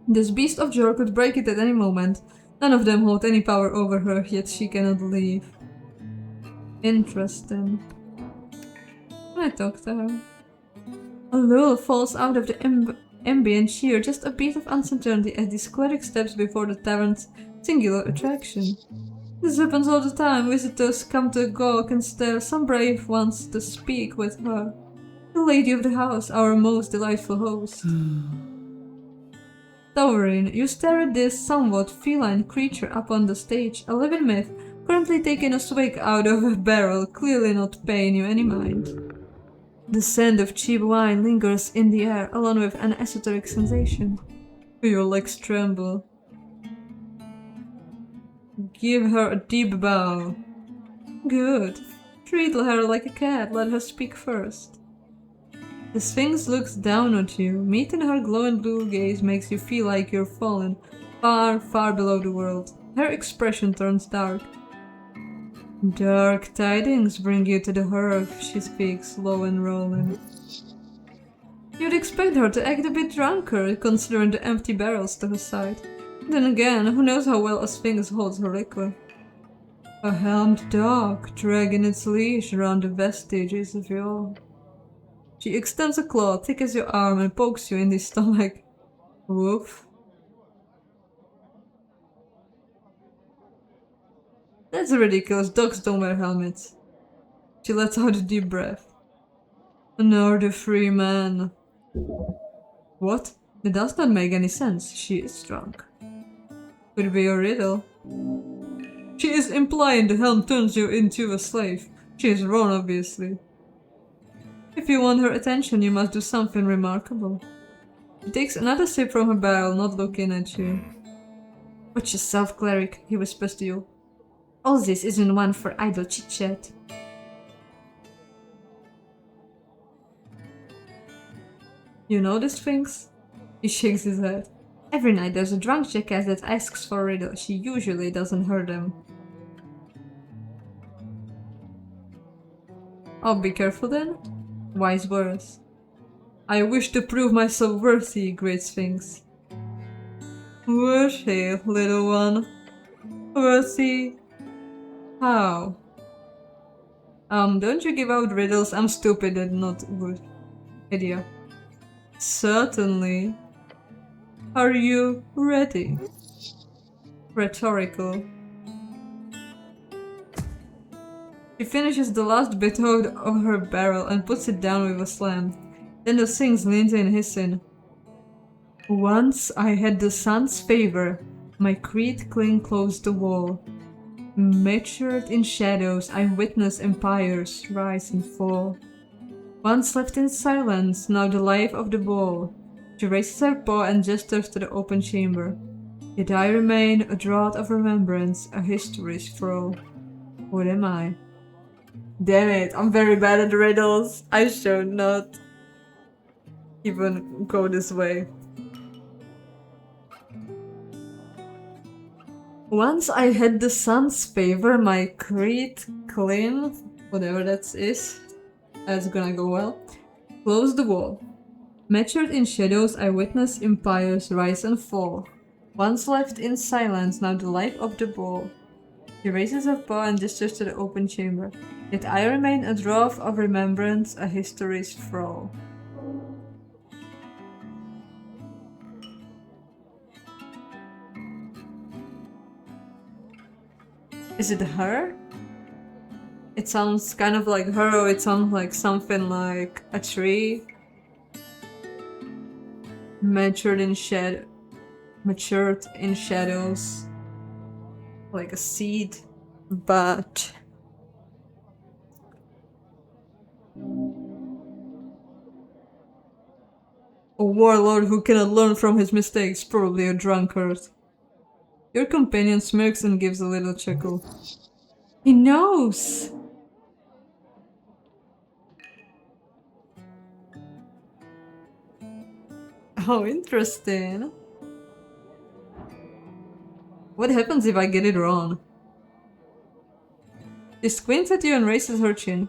This beast of Jor could break it at any moment. None of them hold any power over her, yet she cannot leave. Interesting. Can I talk to her? A lull falls out of the ambient cheer, just a beat of uncertainty as this cleric steps before the tavern's singular attraction. This happens all the time. Visitors come to gawk and stare, some brave ones to speak with her. The lady of the house, our most delightful host. Towering, you stare at this somewhat feline creature up on the stage, a living myth, currently taking a swig out of a barrel, clearly not paying you any mind. The scent of cheap wine lingers in the air, along with an esoteric sensation. Your legs tremble. Give her a deep bow. Good. Treat her like a cat, let her speak first. The Sphinx looks down at you. Meeting her glowing blue gaze makes you feel like you're fallen, far, far below the world. Her expression turns dark. Dark tidings bring you to the hearth, she speaks, low and rolling. You'd expect her to act a bit drunker, considering the empty barrels to her side. Then again, who knows how well a Sphinx holds her liquor? A helmed dog, dragging its leash around the vestiges of your... She extends a claw, thick as your arm, and pokes you in the stomach. Woof. That's ridiculous, dogs don't wear helmets. She lets out a deep breath. Another free man. What? It does not make any sense. She is drunk. Could be a riddle. She is implying the helm turns you into a slave. She is wrong, obviously. If you want her attention, you must do something remarkable. She takes another sip from her barrel, not looking at you. Watch yourself, cleric, he whispers to you. All this isn't one for idle chit-chat. You know the Sphinx? He shakes his head. Every night there's a drunk jackass that asks for a riddle. She usually doesn't hear them. I'll be careful then. Wise words. I wish to prove myself worthy, great Sphinx. Worthy, little one. Worthy. How? Don't you give out riddles? I'm stupid and not good. Idea. Certainly. Are you ready? Rhetorical. She finishes the last bit out of her barrel and puts it down with a slam. Then the Sphinx leans in, hissing. Once I had the sun's favor, my creed cling close the wall. Matured in shadows, I witness empires rise and fall. Once left in silence, now the life of the ball. She raises her paw and gestures to the open chamber. Yet I remain a draught of remembrance, a history's throw. What am I? Damn it, I'm very bad at riddles. I should not even go this way. Once I had the sun's favor, my creed clean, whatever that is, that's gonna go well, close the wall. Matured in shadows, I witness empires rise and fall. Once left in silence, now the life of the ball. She raises her paw and gestures to the open chamber. Yet I remain a draught of remembrance, a history's thrall. Is it her? It sounds kind of like her, or it sounds like something like a tree. Matured in shadows. Like a seed. But a warlord who cannot learn from his mistakes, probably a drunkard. Your companion smirks and gives a little chuckle. He knows! How interesting. What happens if I get it wrong? She squints at you and raises her chin.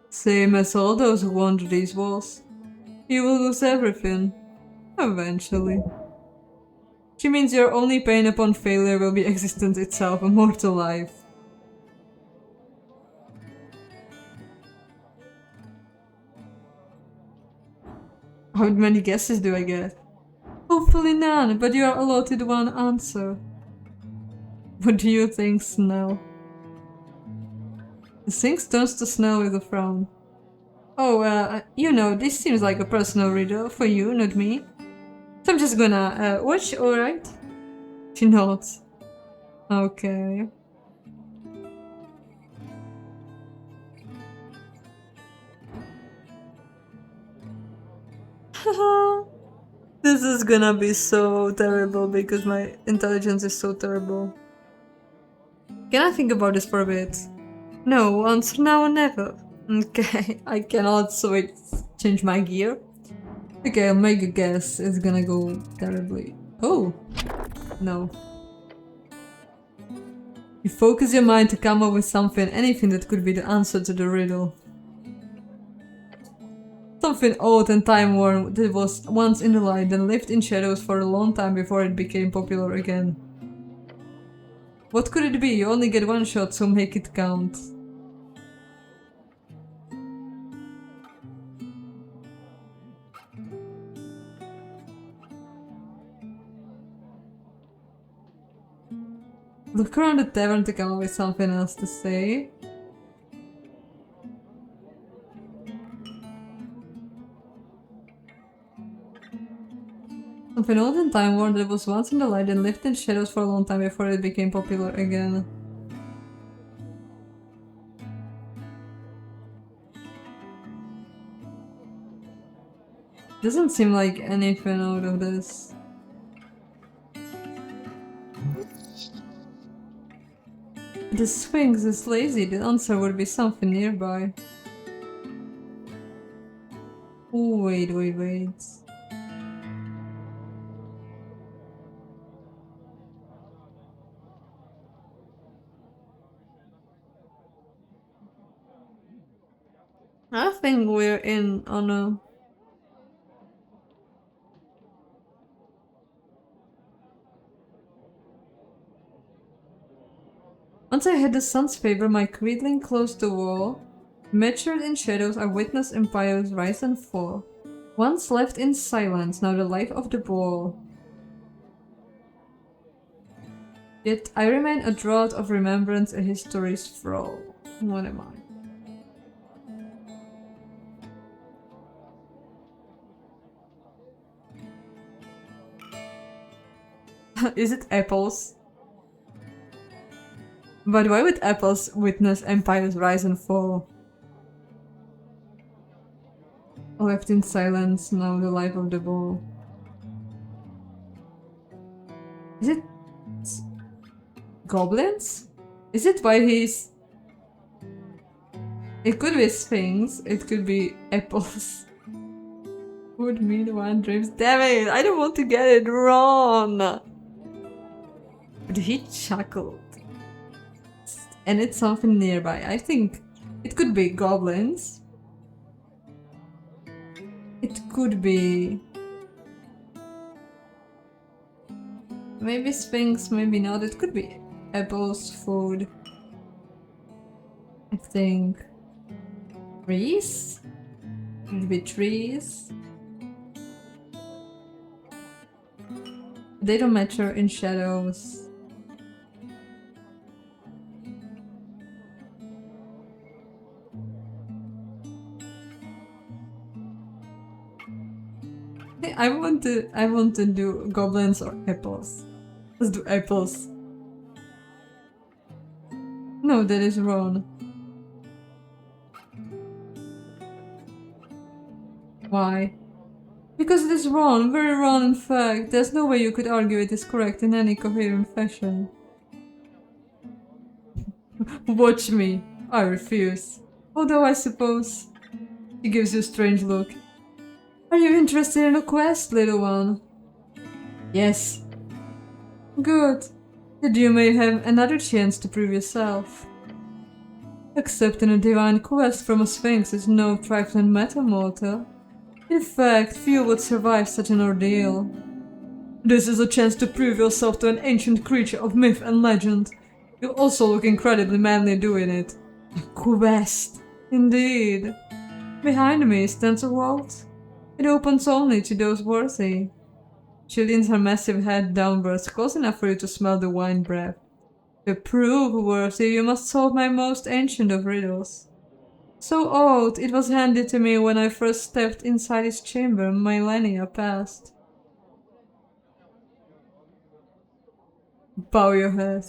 Same as all those who wander these walls. You will lose everything. Eventually. She means your only pain upon failure will be existence itself, a mortal life. How many guesses do I get? Hopefully none, but you are allotted one answer. What do you think, Snell? The Sphinx turns to Snell with a frown. Oh, you know, this seems like a personal riddle for you, not me. So I'm just gonna watch, alright? She nods. Okay. This is gonna be so terrible because my intelligence is so terrible. Can I think about this for a bit? No, once, now, never. Okay, I cannot switch, change my gear. Okay, I'll make a guess. It's gonna go terribly. Oh! No. You focus your mind to come up with something, anything that could be the answer to the riddle. Something old and time-worn that was once in the light, then lived in shadows for a long time before it became popular again. What could it be? You only get one shot, so make it count. Look around the tavern to come up with something else to say. Something old and time-worn that was once in the light and lived in shadows for a long time before it became popular again. Doesn't seem like anything out of this. The Sphinx is lazy, the answer would be something nearby. Oh, wait. I think we're in on a... Once I had the sun's favor, my cradling closed the wall. Matured in shadows, I witnessed empires rise and fall. Once left in silence, now the life of the ball. Yet I remain a draught of remembrance, a history's thrall. What am I? Is it apples? But why would apples witness empires rise and fall? Left in silence, now the life of the ball. Is it goblins? Is it why he's... It could be Sphinx, it could be apples. Would mean one dreams. Damn it, I don't want to get it wrong! But he chuckled. And it's something nearby. I think it could be goblins. It could be... Maybe Sphinx, maybe not. It could be apples, food. I think... Trees? Could be trees. They don't matter in shadows. I want to do goblins or apples. Let's do apples. No, that is wrong. Why? Because it is wrong, very wrong in fact. There's no way you could argue it is correct in any coherent fashion. Watch me. I refuse. Although I suppose... He gives you a strange look. Are you interested in a quest, little one? Yes. Good. Then you may have another chance to prove yourself. Accepting a divine quest from a sphinx is no trifling matter, mortal. In fact, few would survive such an ordeal. This is a chance to prove yourself to an ancient creature of myth and legend. You also look incredibly manly doing it. A quest, indeed. Behind me stands a vault. It opens only to those worthy. She leans her massive head downwards, close enough for you to smell the wine breath. To prove worthy, you must solve my most ancient of riddles. So old, it was handed to me when I first stepped inside his chamber millennia past. Bow your head.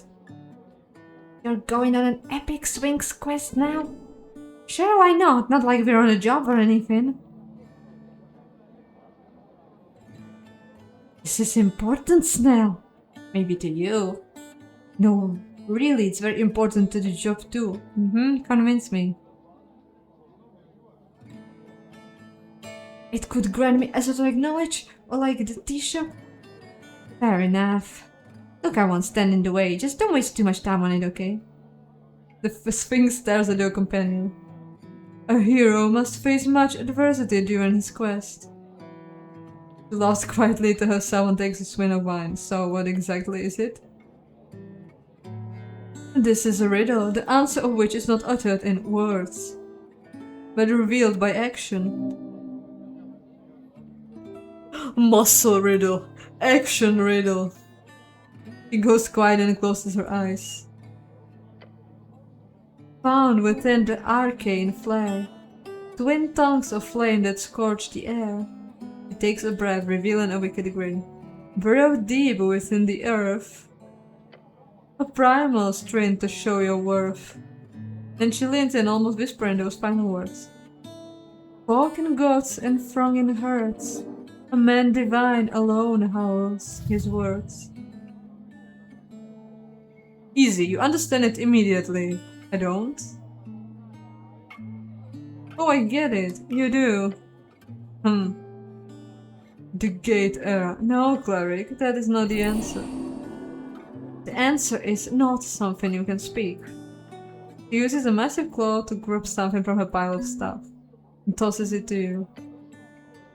You're going on an epic Sphinx quest now? Sure, why not? Not like we're on a job or anything. This is important, Snell. Maybe to you. No, really, it's very important to the job too. Convince me. It could grant me esoteric knowledge, or like the t-shirt. Fair enough. Look, I won't stand in the way. Just don't waste too much time on it, okay? The Sphinx stares at your companion. A hero must face much adversity during his quest. She laughs quietly to herself and takes a swig of wine. So what exactly is it? This is a riddle, the answer of which is not uttered in words, but revealed by action. Muscle riddle. Action riddle. She goes quiet and closes her eyes. Found within the arcane flare, twin tongues of flame that scorch the air. She takes a breath, revealing a wicked grin. Burrow deep within the earth. A primal strength to show your worth. Then she leans in, almost whispering those final words. Walk in gods and throng in herds. A man divine alone howls his words. Easy, you understand it immediately. I don't. Oh, I get it. You do. The gate era. No, cleric, that is not the answer. The answer is not something you can speak. She uses a massive claw to grab something from her pile of stuff and tosses it to you.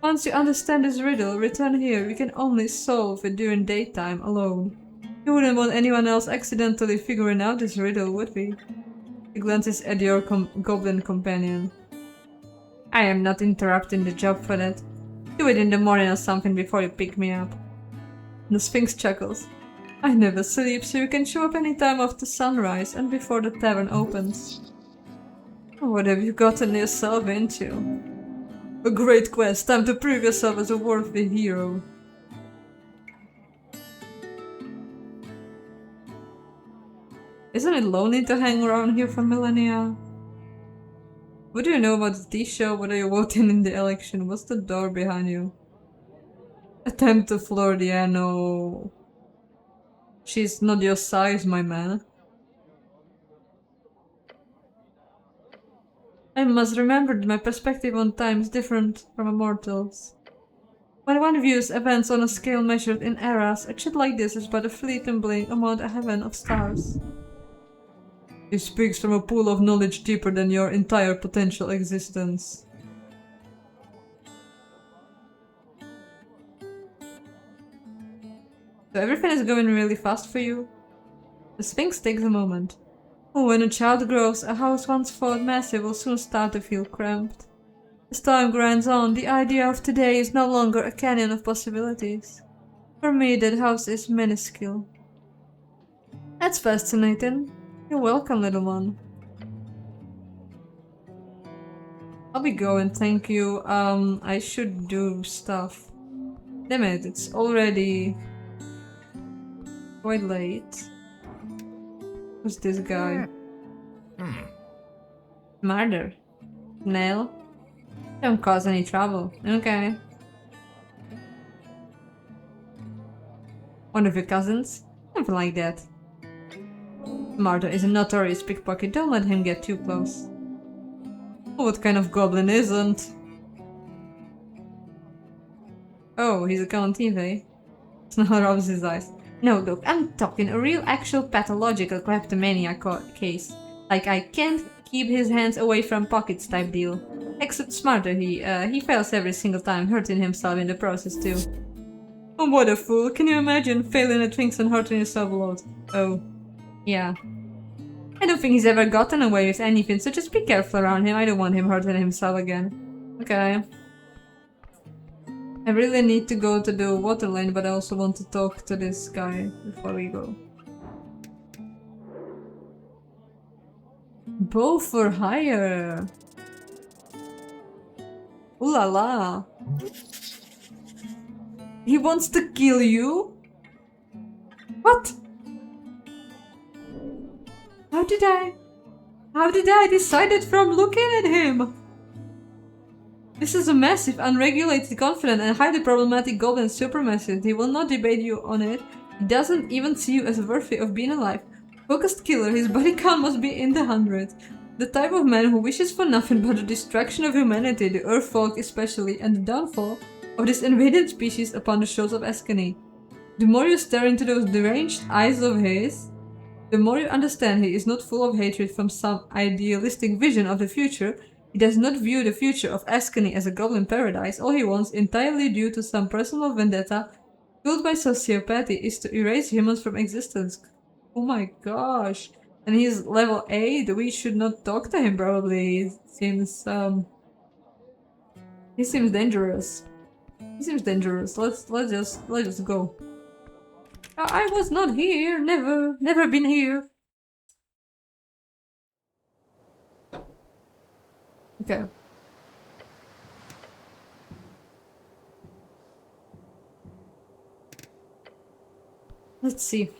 Once you understand this riddle, return here. You can only solve it during daytime alone. You wouldn't want anyone else accidentally figuring out this riddle, would we? He glances at your goblin companion. I am not interrupting the job for that. Do it in the morning or something before you pick me up. The Sphinx chuckles. I never sleep, so you can show up any time after sunrise and before the tavern opens. What have you gotten yourself into? A great quest, time to prove yourself as a worthy hero. Isn't it lonely to hang around here for millennia? What do you know about the T-show? What are you voting in the election? What's the door behind you? Attempt to floor the air, no. She's not your size, my man. I must remember that my perspective on time is different from a mortal's. When one views events on a scale measured in eras, a shit like this is but a fleeting blink among a heaven of stars. He speaks from a pool of knowledge deeper than your entire potential existence. So everything is going really fast for you? The Sphinx takes a moment. Oh, when a child grows, a house once thought massive will soon start to feel cramped. As time grinds on, the idea of today is no longer a canyon of possibilities. For me, that house is minuscule. That's fascinating. You're welcome, little one. I'll be going, thank you. I should do stuff. Damn it, it's already quite late. Who's this guy? Murder. Nail. Don't cause any trouble. Okay. One of your cousins? Something like that. Marta is a notorious pickpocket, don't let him get too close. What kind of goblin isn't? Oh, he's a con thief, eh? Snurre rubs his eyes. No, look, I'm talking a real actual pathological kleptomania case. Like I can't keep his hands away from pockets type deal. Except smarter, he fails every single time, hurting himself in the process too. Oh, what a fool, can you imagine failing at things and hurting yourself a lot? Oh. Yeah. I don't think he's ever gotten away with anything, so just be careful around him. I don't want him hurting himself again. Okay. I really need to go to the Waterlane, but I also want to talk to this guy before we go. Bow for hire! Ooh la la. He wants to kill you? What? How did I decide it from looking at him? This is a massive, unregulated, confident, and highly problematic goblin supremacist. He will not debate you on it. He doesn't even see you as worthy of being alive. Focused killer, his body count must be in the hundreds. The type of man who wishes for nothing but the destruction of humanity, the Earth folk especially, and the downfall of this invaded species upon the shores of Tuscany. The more you stare into those deranged eyes of his, the more you understand he is not full of hatred from some idealistic vision of the future. He does not view the future of Tuscany as a goblin paradise. All he wants, entirely due to some personal vendetta fueled by sociopathy, is to erase humans from existence. Oh my gosh. And he's level 8. We should not talk to him probably. He seems dangerous. He seems dangerous. Let's just go. I was not here. Never been here. Okay. Let's see.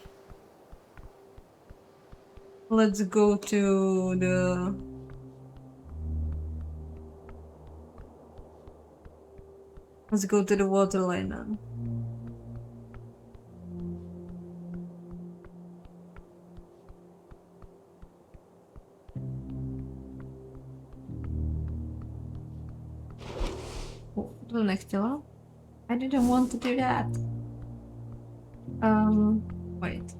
Let's go to the... Let's go to the Waterlane now. Oh, the next door. I didn't want to do that. Wait.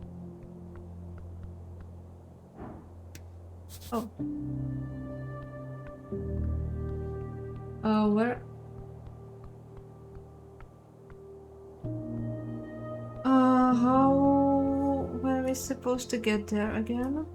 Oh. Where? Where are we supposed to get there again?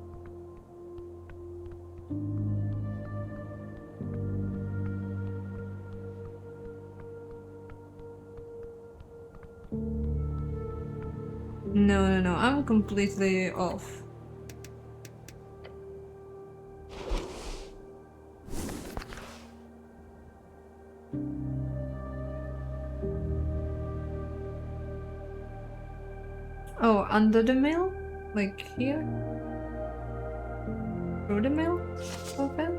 No, I'm completely off. Oh, under the mill? Like here? Through the mill? Open?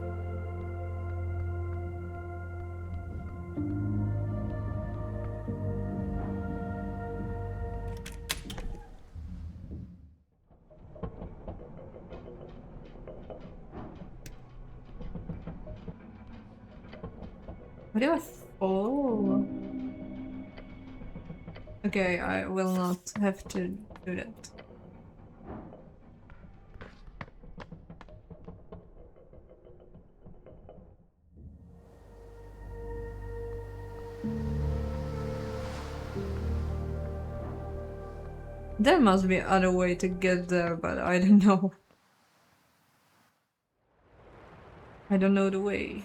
What do I fall? Okay, I will not have to do that. There must be other way to get there, but I don't know. I don't know the way.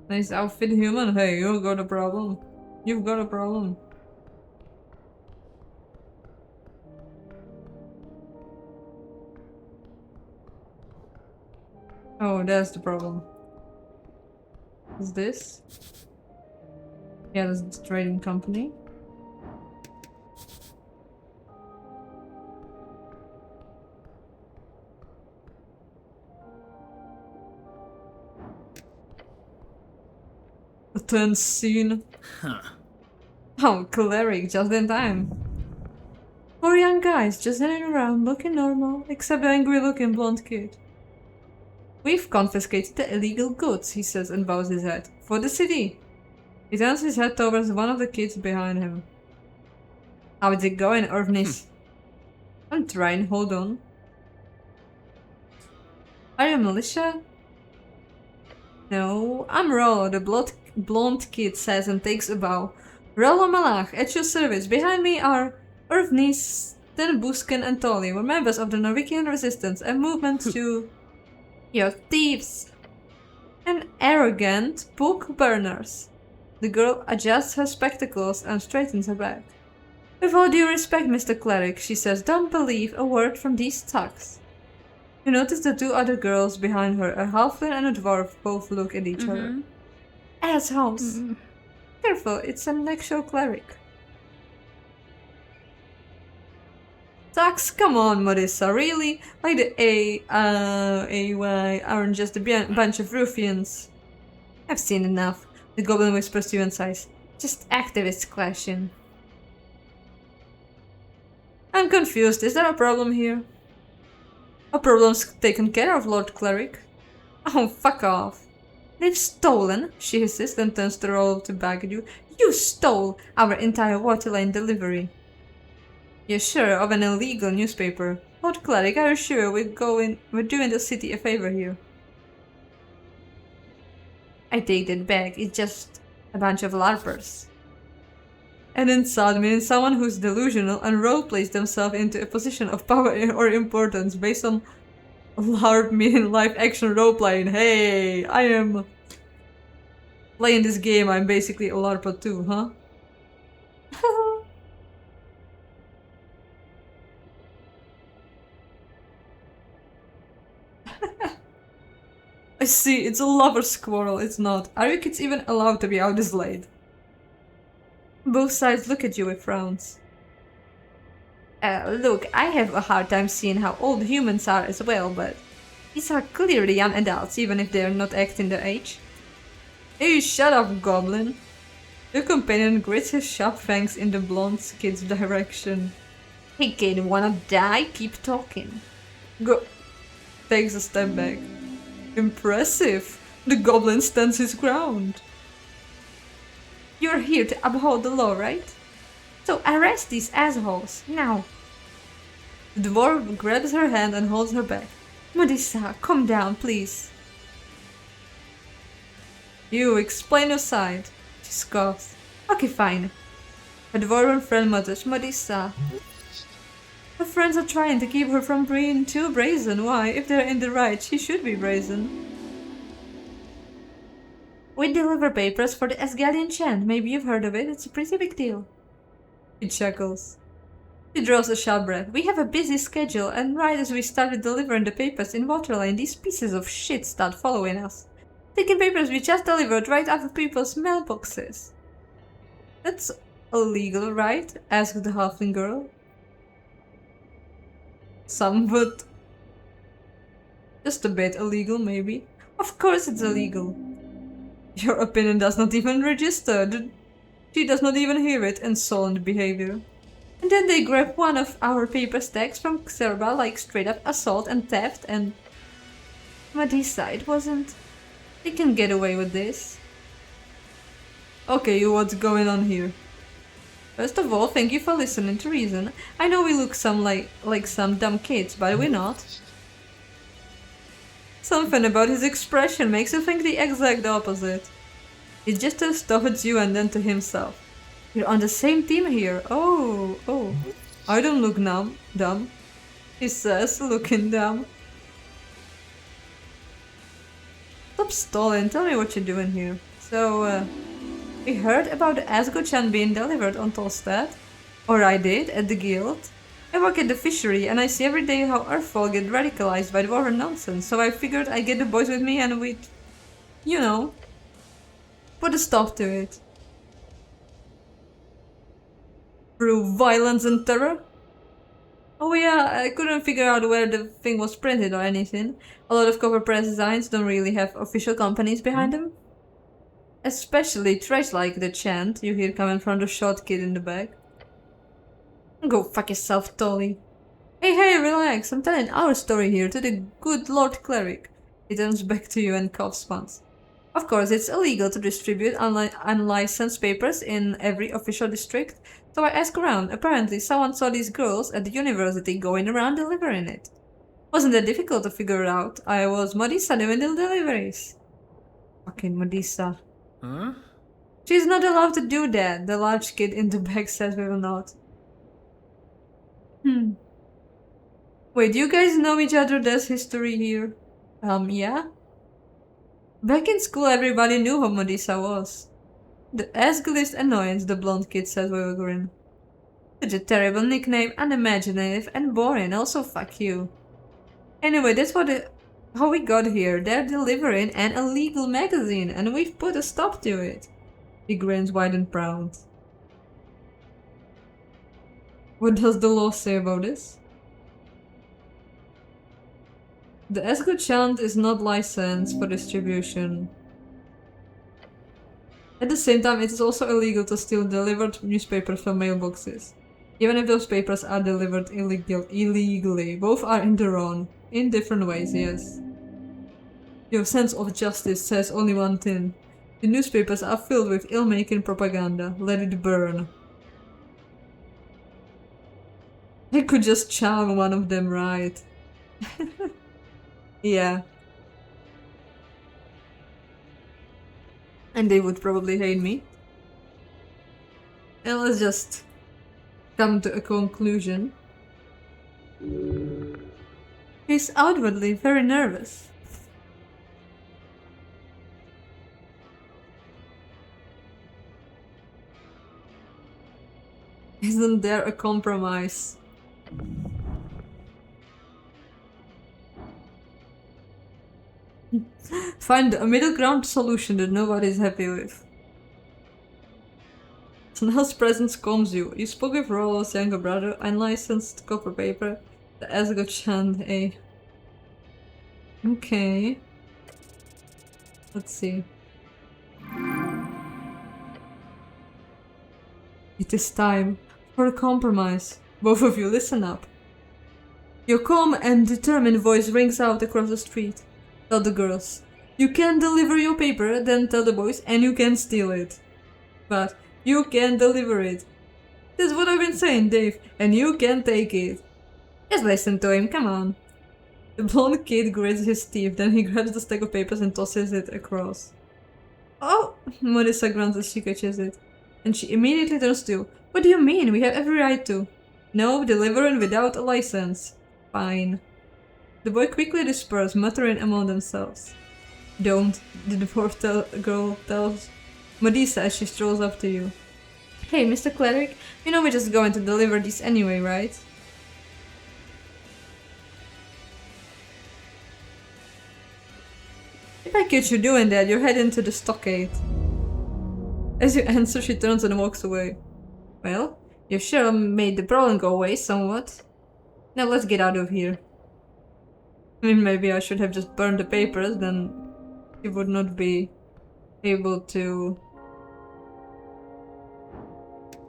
Nice outfit, human. Hey, you got a problem. You've got a problem. Oh, that's the problem. Is this? Yeah, that's the trading company. A tense scene. Huh. Oh, cleric, just in time. Four young guys just hanging around, looking normal, except the angry-looking blonde kid. We've confiscated the illegal goods, he says and bows his head. For the city. He turns his head towards one of the kids behind him. How is it going, Irvnis? I'm trying, hold on. Are you militia? No, I'm Rollo, the blonde kid says and takes a bow. Rollo Malach, at your service. Behind me are Irvnis, Ten Busken and Tolly. We're members of the Norwegian resistance and movement to... You're thieves! And arrogant book burners. The girl adjusts her spectacles and straightens her back. With all due respect, Mr. Cleric, she says, don't believe a word from these thugs. You notice the two other girls behind her, a halfling and a dwarf, both look at each other. Assholes! Careful, it's an actual cleric. Thugs, come on, Marissa, really? Like the AY aren't just a bunch of ruffians. I've seen enough, the goblin whispers to you in size. Just activists clashing. I'm confused, is there a problem here? A problem's taken care of, Lord Cleric. Oh, fuck off. They've stolen, she hisses, then turns the roll to back at you. You stole our entire Waterlane delivery. You're sure of an illegal newspaper. Lord Cleric, are you sure we're doing the city a favor here? I take that back, it's just a bunch of LARPers. And insult means someone who's delusional and roleplays themselves into a position of power or importance based on LARP meaning live action roleplaying. Hey, I am playing this game, I'm basically a LARPer too, huh? I see, it's a lover squirrel, it's not. Are you kids even allowed to be out this late? Both sides look at you with frowns. Look, I have a hard time seeing how old humans are as well, but these are clearly young adults, even if they're not acting their age. Hey, shut up, goblin! Your companion grits his sharp fangs in the blonde kid's direction. Hey kid, wanna die? Keep talking. Go. Takes a step back. Impressive! The goblin stands his ground. You're here to uphold the law, right? So arrest these assholes, now! The dwarf grabs her hand and holds her back. Modissa, calm down, please. You, explain your side. She scoffs. Okay, fine. Her dwarven friend mutters, Modissa. Her friends are trying to keep her from being too brazen. Why? If they're in the right, she should be brazen. We deliver papers for the Asgalian chant. Maybe you've heard of it. It's a pretty big deal. He chuckles. He draws a sharp breath. We have a busy schedule, and right as we started delivering the papers in Waterlane, these pieces of shit start following us. Taking papers we just delivered right out of people's mailboxes. That's illegal, right? Asked the halfling girl. Somewhat. Just a bit illegal, maybe. Of course it's illegal. Your opinion does not even register. She does not even hear it. Insolent behavior. And then they grab one of our paper stacks from Xerba like straight up assault and theft and... Modissa, it wasn't... They can get away with this. Okay, what's going on here? First of all, thank you for listening to reason. I know we look like some dumb kids, but we're not. Something about his expression makes you think the exact opposite. He just turns towards you and then to himself. You're on the same team here. Oh. I don't look dumb. He says, looking dumb. Stop stalling, tell me what you're doing here. So, we heard about the Asgochan being delivered on Tolstad. Or I did, at the guild. I work at the fishery and I see every day how Earthfall get radicalized by the war and nonsense, so I figured I'd get the boys with me and we'd, you know, put a stop to it. Through violence and terror? Oh yeah, I couldn't figure out where the thing was printed or anything. A lot of cover press designs don't really have official companies behind them. Especially trash like the chant you hear coming from the short kid in the back. Go fuck yourself, Tolly. Hey, relax, I'm telling our story here to the good Lord Cleric. He turns back to you and coughs once. Of course, it's illegal to distribute unlicensed papers in every official district, so I asked around. Apparently, someone saw these girls at the university going around delivering it. Wasn't that difficult to figure out? I was Modissa doing the deliveries. Fucking Modissa. Huh? She's not allowed to do that, the large kid in the back says with a nod. Wait, you guys know each other? There's history here. Yeah? Back in school, everybody knew who Modissa was. The Asgalist annoyance, the blonde kid said with a grin. Such a terrible nickname, unimaginative and boring, also fuck you. Anyway, that's how we got here. They're delivering an illegal magazine and we've put a stop to it. He grins wide and proud. What does the law say about this? The Esgo chant is not licensed for distribution. At the same time, it is also illegal to steal delivered newspapers from mailboxes. Even if those papers are delivered illegally. Both are in the wrong. In different ways, yes. Your sense of justice says only one thing. The newspapers are filled with ill-making propaganda. Let it burn. I could just charm one of them, right? Yeah. And they would probably hate me. And let's just come to a conclusion. He's outwardly very nervous. Isn't there a compromise? Find a middle ground solution that nobody's happy with. Snell's presence calms you. You spoke with Rollo's younger brother, unlicensed copper paper, the Asgard chant, eh? Okay. Let's see. It is time for a compromise. Both of you, listen up. Your calm and determined voice rings out across the street. Tell the girls. You can deliver your paper, then tell the boys, and you can steal it. But you can deliver it. That's what I've been saying, Dave, and you can take it. Just listen to him, come on. The blonde kid grits his teeth, then he grabs the stack of papers and tosses it across. Oh, Melissa grunts as she catches it. And she immediately turns to you. What do you mean? We have every right to. No, delivering without a license. Fine. The boy quickly disperses, muttering among themselves. Don't, the dwarf girl tells Modisa as she strolls up to you. Hey, Mr. Cleric, you know we're just going to deliver these anyway, right? If I catch you doing that, you're heading to the stockade. As you answer, she turns and walks away. Well, you sure made the problem go away somewhat. Now let's get out of here. I mean, maybe I should have just burned the papers, then you would not be able to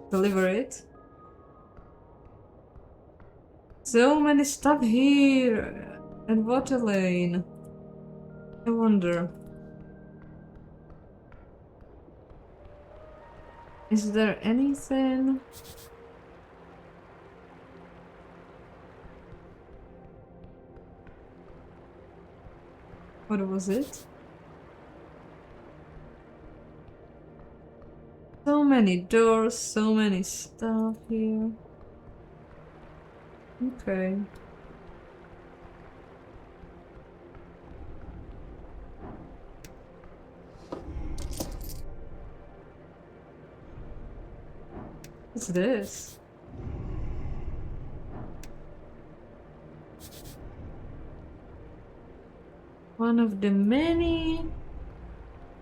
deliver it. So many stuff here at Waterlane. I wonder. Is there anything? What was it? So many doors, so many stuff here. Okay. What's this? One of the many.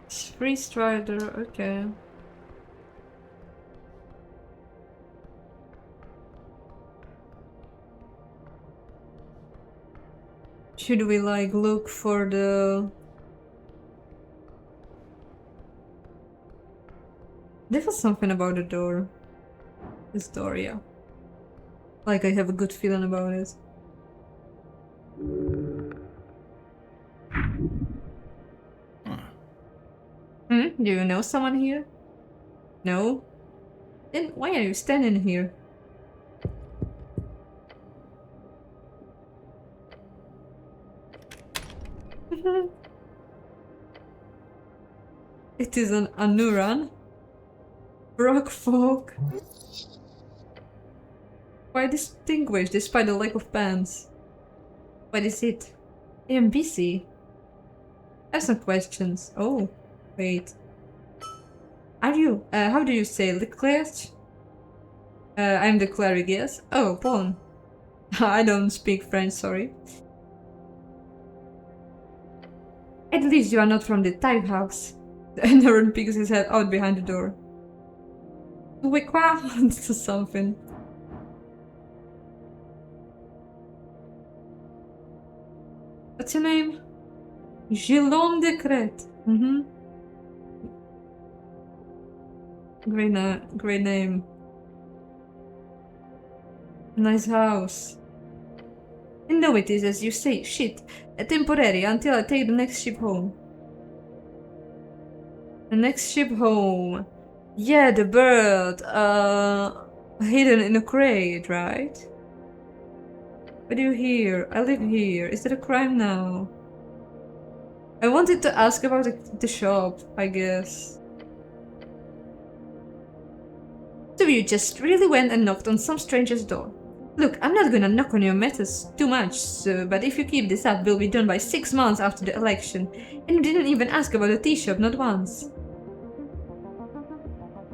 Free Strider, okay. Should we like look for the... There was something about the door. This door, yeah. Like I have a good feeling about it. Do you know someone here? No? Then why are you standing here? It is an Anuran. Rock folk. Quite distinguished despite the lack of pants. What is it? I am busy. I have some questions. Oh, wait. Are you, how do you say, Leclerc? I'm the cleric, yes? Oh, pawn. I don't speak French, sorry. At least you are not from the type house. The Enderon peeks his head out behind the door. We to something. What's your name? Gilon de Crete. Great name. Nice house. And no, it is as you say, shit. Temporary, until I take the next ship home. The next ship home. Yeah, the bird. Hidden in a crate, right? What do you hear? I live here. Is that a crime now? I wanted to ask about the shop, I guess. So you just really went and knocked on some stranger's door. Look, I'm not gonna knock on your methods too much, but if you keep this up, we'll be done by 6 months after the election. And you didn't even ask about the tea shop, not once.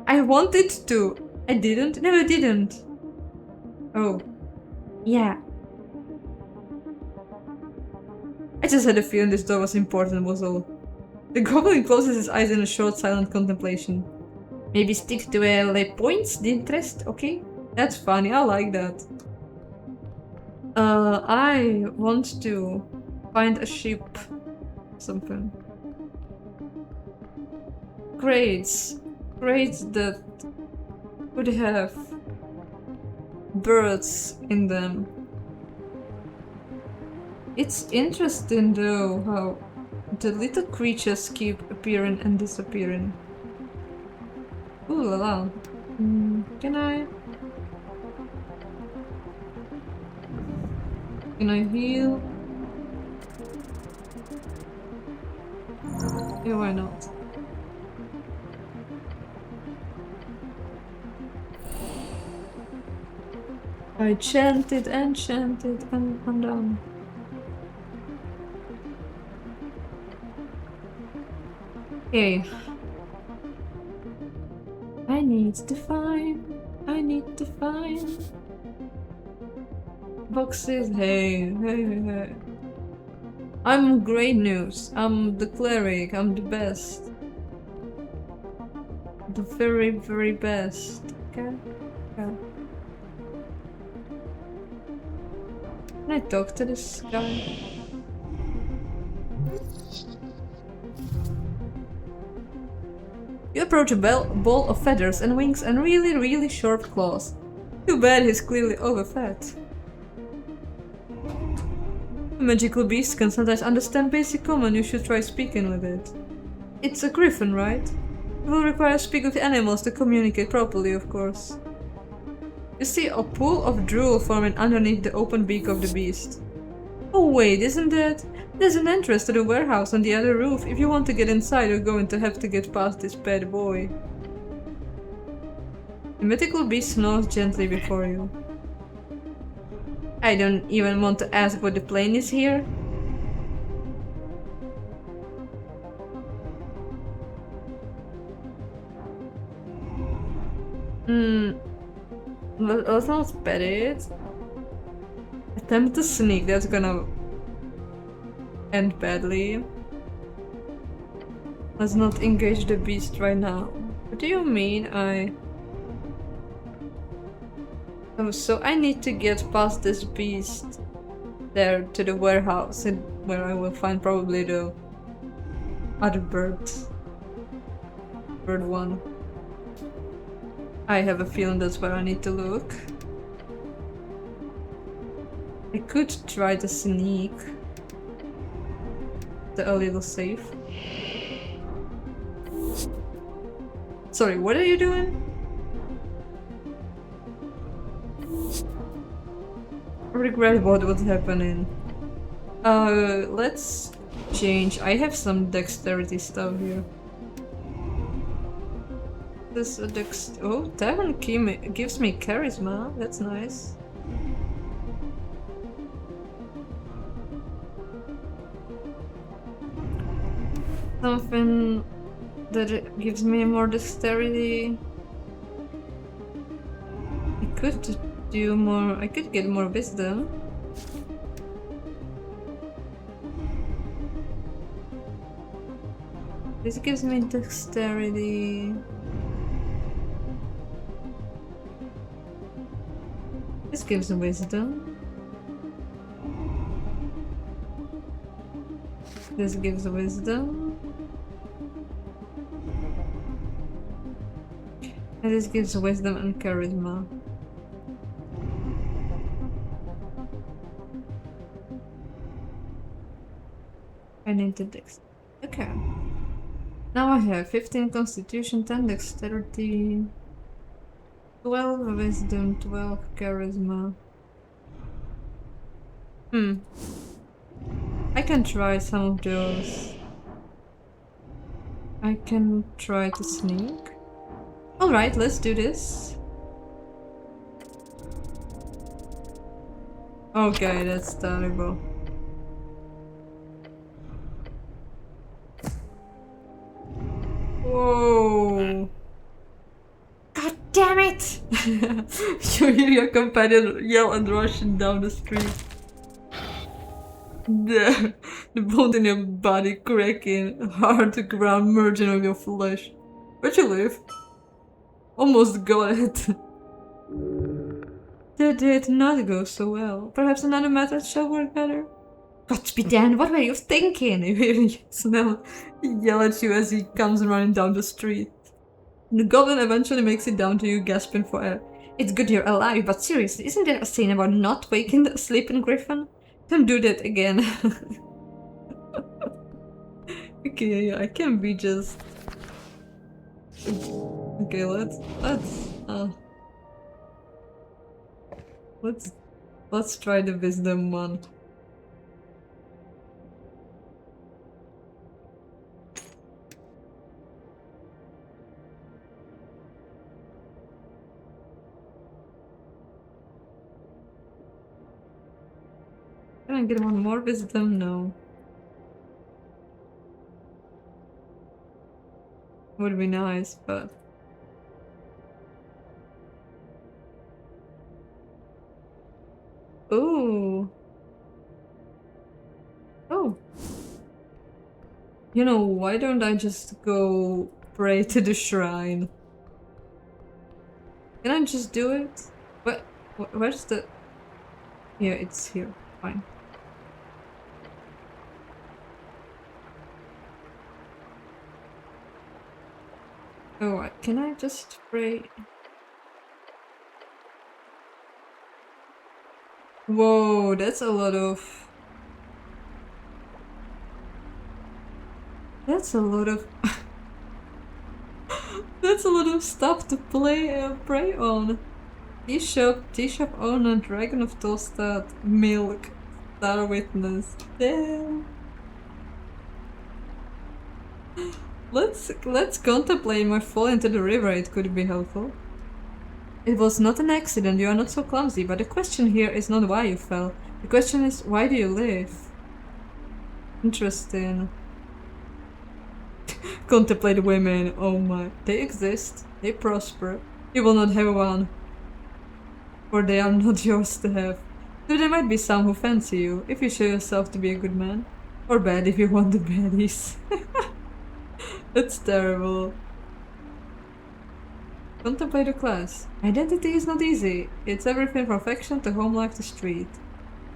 I wanted to. I didn't? No, I didn't. Oh. Yeah. I just had a feeling this door was important, was all. The goblin closes his eyes in a short, silent contemplation. Maybe stick to les points, the interest, okay? That's funny, I like that. I want to find a ship. Something. Crates. Crates that could have birds in them. It's interesting though how the little creatures keep appearing and disappearing. Ooh la la. Can I heal? Yeah, why not? I chanted and chanted and I'm done. Okay. I need to find boxes. Hey. I'm great news. I'm the cleric. I'm the best. The very, very best. Okay? Yeah. Can I talk to this guy? You approach a ball of feathers and wings and really, really sharp claws. Too bad he's clearly overfed. A magical beast can sometimes understand basic common, you should try speaking with it. It's a griffin, right? You will require to speak with animals to communicate properly, of course. You see a pool of drool forming underneath the open beak of the beast. Oh wait, isn't that? There's an entrance to the warehouse on the other roof. If you want to get inside, you're going to have to get past this bad boy. The mythical beast snores gently before you. I don't even want to ask what the plane is here. Let's not pet it. Attempt to sneak, that's gonna end badly. Let's not engage the beast right now. What do you mean Oh, so I need to get past this beast there to the warehouse where I will find probably the other bird. Bird one. I have a feeling that's where I need to look. I could try to sneak a little safe. Sorry, what are you doing? I regret what was happening. Let's change. I have some dexterity stuff here. This oh, Tavern gives me charisma. That's nice. Something that gives me more dexterity. I could do more. I could get more wisdom. This gives me dexterity. This gives wisdom. This gives wisdom. And this gives wisdom and charisma. I need the dex. Okay. Now I have 15 constitution, 10 dexterity, 12 wisdom, 12 charisma. I can try some of those. I can try to sneak. Alright, let's do this. Okay, that's terrible. Whoa! God damn it! You hear your companion yell and rush down the street. The bones in your body cracking, hard to ground merging with your flesh. Where'd you live? Almost got it. That did not go so well. Perhaps another method shall work better. Godspeed, Dan, what were you thinking? You hear Snell yell at you as he comes running down the street. The goblin eventually makes it down to you, gasping for air. It's good you're alive, but seriously, isn't there a saying about not waking the sleeping griffin? Don't do that again. Okay, yeah, I can be just... Okay, let's try the wisdom one. Can I get one more wisdom? No. Would be nice, but... Ooh. Oh. You know, why don't I just go pray to the shrine? Can I just do it? What? Where's the... Yeah, it's here. Fine. Oh, can I just pray? Whoa, that's a lot of... That's a lot of... That's a lot of stuff to pray on. Tea shop owner, Dragon of Toasted Milk, Star Witness. Damn. Let's contemplate my fall into the river. It could be helpful. It was not an accident. You are not so clumsy. But the question here is not why you fell. The question is, why do you live? Interesting. Contemplate women. Oh my. They exist. They prosper. You will not have one. For they are not yours to have. Though there might be some who fancy you, if you show yourself to be a good man. Or bad if you want the baddies. That's terrible. Contemplate a class. Identity is not easy. It's everything from faction to home life to street.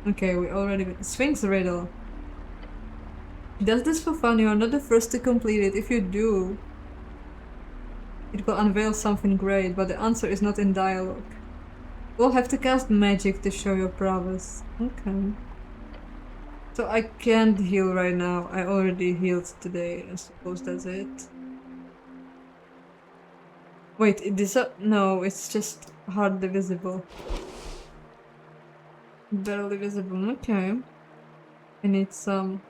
Okay, we already... Sphinx riddle. He does this for fun. You are not the first to complete it. If you do, it will unveil something great, but the answer is not in dialogue. You'll have to cast magic to show your prowess. Okay. So I can't heal right now. I already healed today. I suppose that's it. Wait, no, it's just hardly visible. Barely visible, okay. I need some...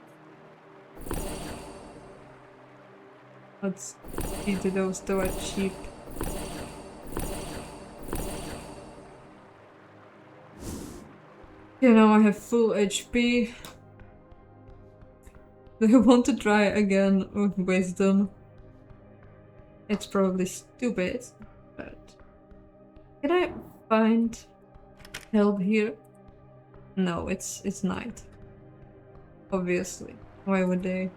Let's eat those, though are cheap. Okay, now I have full HP. Do I want to try again with wisdom? It's probably stupid, but... Can I... find help here? No, it's night. Obviously. Why would they?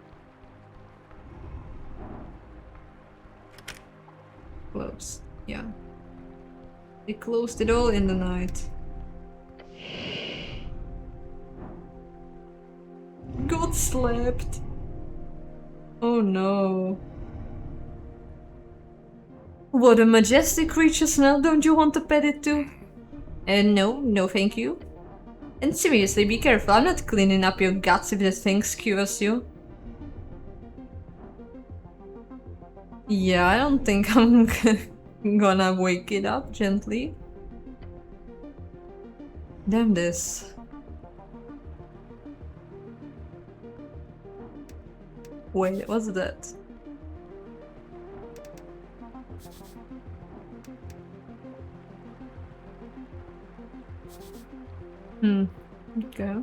Close. Yeah. They closed it all in the night. Got slapped. Oh no. What a majestic creature, Snell. Don't you want to pet it too? No thank you. And seriously, be careful. I'm not cleaning up your guts if the thing skewers you. Yeah, I don't think I'm gonna wake it up gently. Damn this. Wait, what's that? Okay.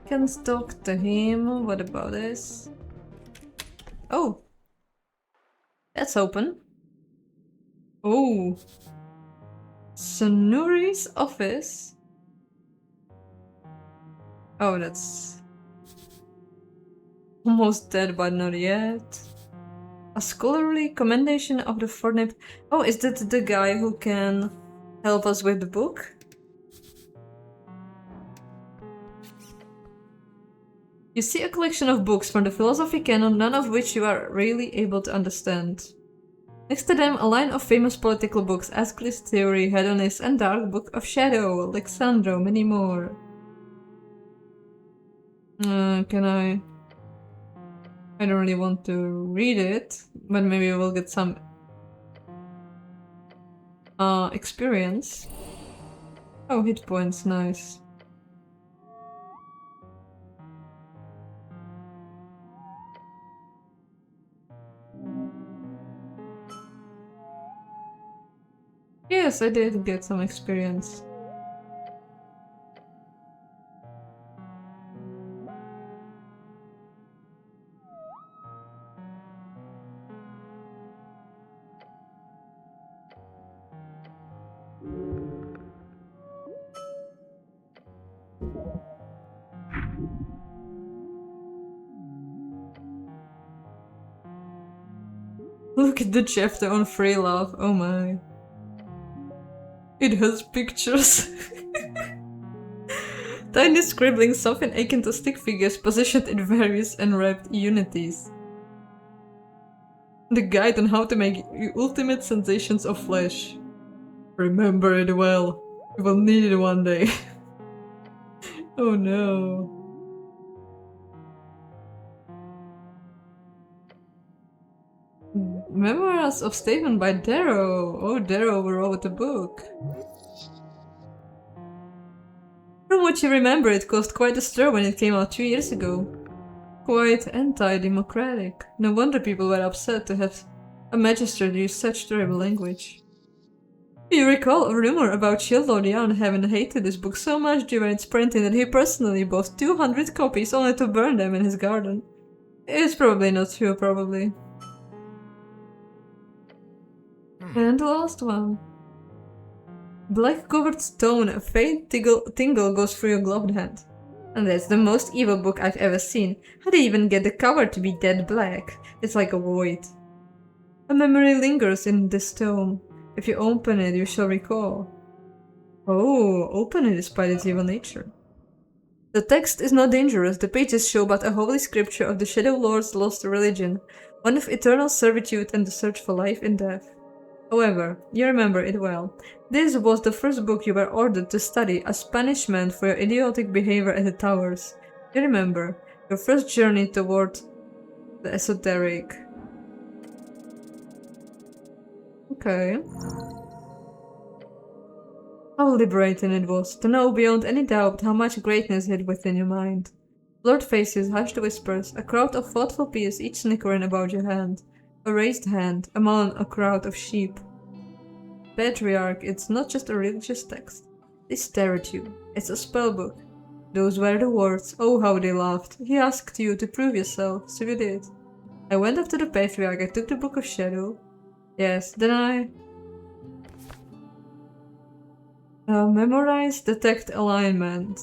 Can talk to him. What about this? Oh! That's open. Oh! Snurre's office? Oh, that's... almost dead, but not yet. A scholarly commendation of the forename... Oh, is that the guy who can help us with the book? You see a collection of books from the philosophy canon, none of which you are really able to understand. Next to them, a line of famous political books, Asclepius Theory, Hedonist, and Dark Book of Shadow, Alexandro, many more. Can I... I don't really want to read it, but maybe we'll get some... experience. Oh, hit points, nice. Yes, I did get some experience. Look at the chapter on free love, oh my. It has pictures. Tiny scribblings, often akin to stick figures, positioned in various enwrapped unities. The guide on how to make ultimate sensations of flesh. Remember it well. You will need it one day. Oh no. Memoirs of Stephen by Darrow. Oh, Darrow wrote the book. From what you remember, it caused quite a stir when it came out 2 years ago. Quite anti-democratic. No wonder people were upset to have a magistrate use such terrible language. You recall a rumor about Shieldlord Jan having hated this book so much during its printing that he personally bought 200 copies only to burn them in his garden. It's probably not true, probably. And the last one. Black-covered stone, a faint tingle goes through your gloved hand. And that's the most evil book I've ever seen. How do you even get the cover to be that black? It's like a void. A memory lingers in this stone. If you open it, you shall recall. Oh, open it despite its evil nature. The text is not dangerous. The pages show but a holy scripture of the Shadow Lord's lost religion, one of eternal servitude and the search for life in death. However, you remember it well. This was the first book you were ordered to study as punishment for your idiotic behavior at the towers. You remember, your first journey toward the esoteric. Okay. How liberating it was, to know beyond any doubt how much greatness hid within your mind. Blurred faces, hushed whispers, a crowd of thoughtful peers each snickering about your hand. A raised hand, among a crowd of sheep. Patriarch, it's not just a religious text. They stare at you. It's a spellbook. Those were the words. Oh, how they laughed. He asked you to prove yourself, so you did. I went after the Patriarch, I took the Book of Shadow. Yes, then I... Memorize Detect Alignment.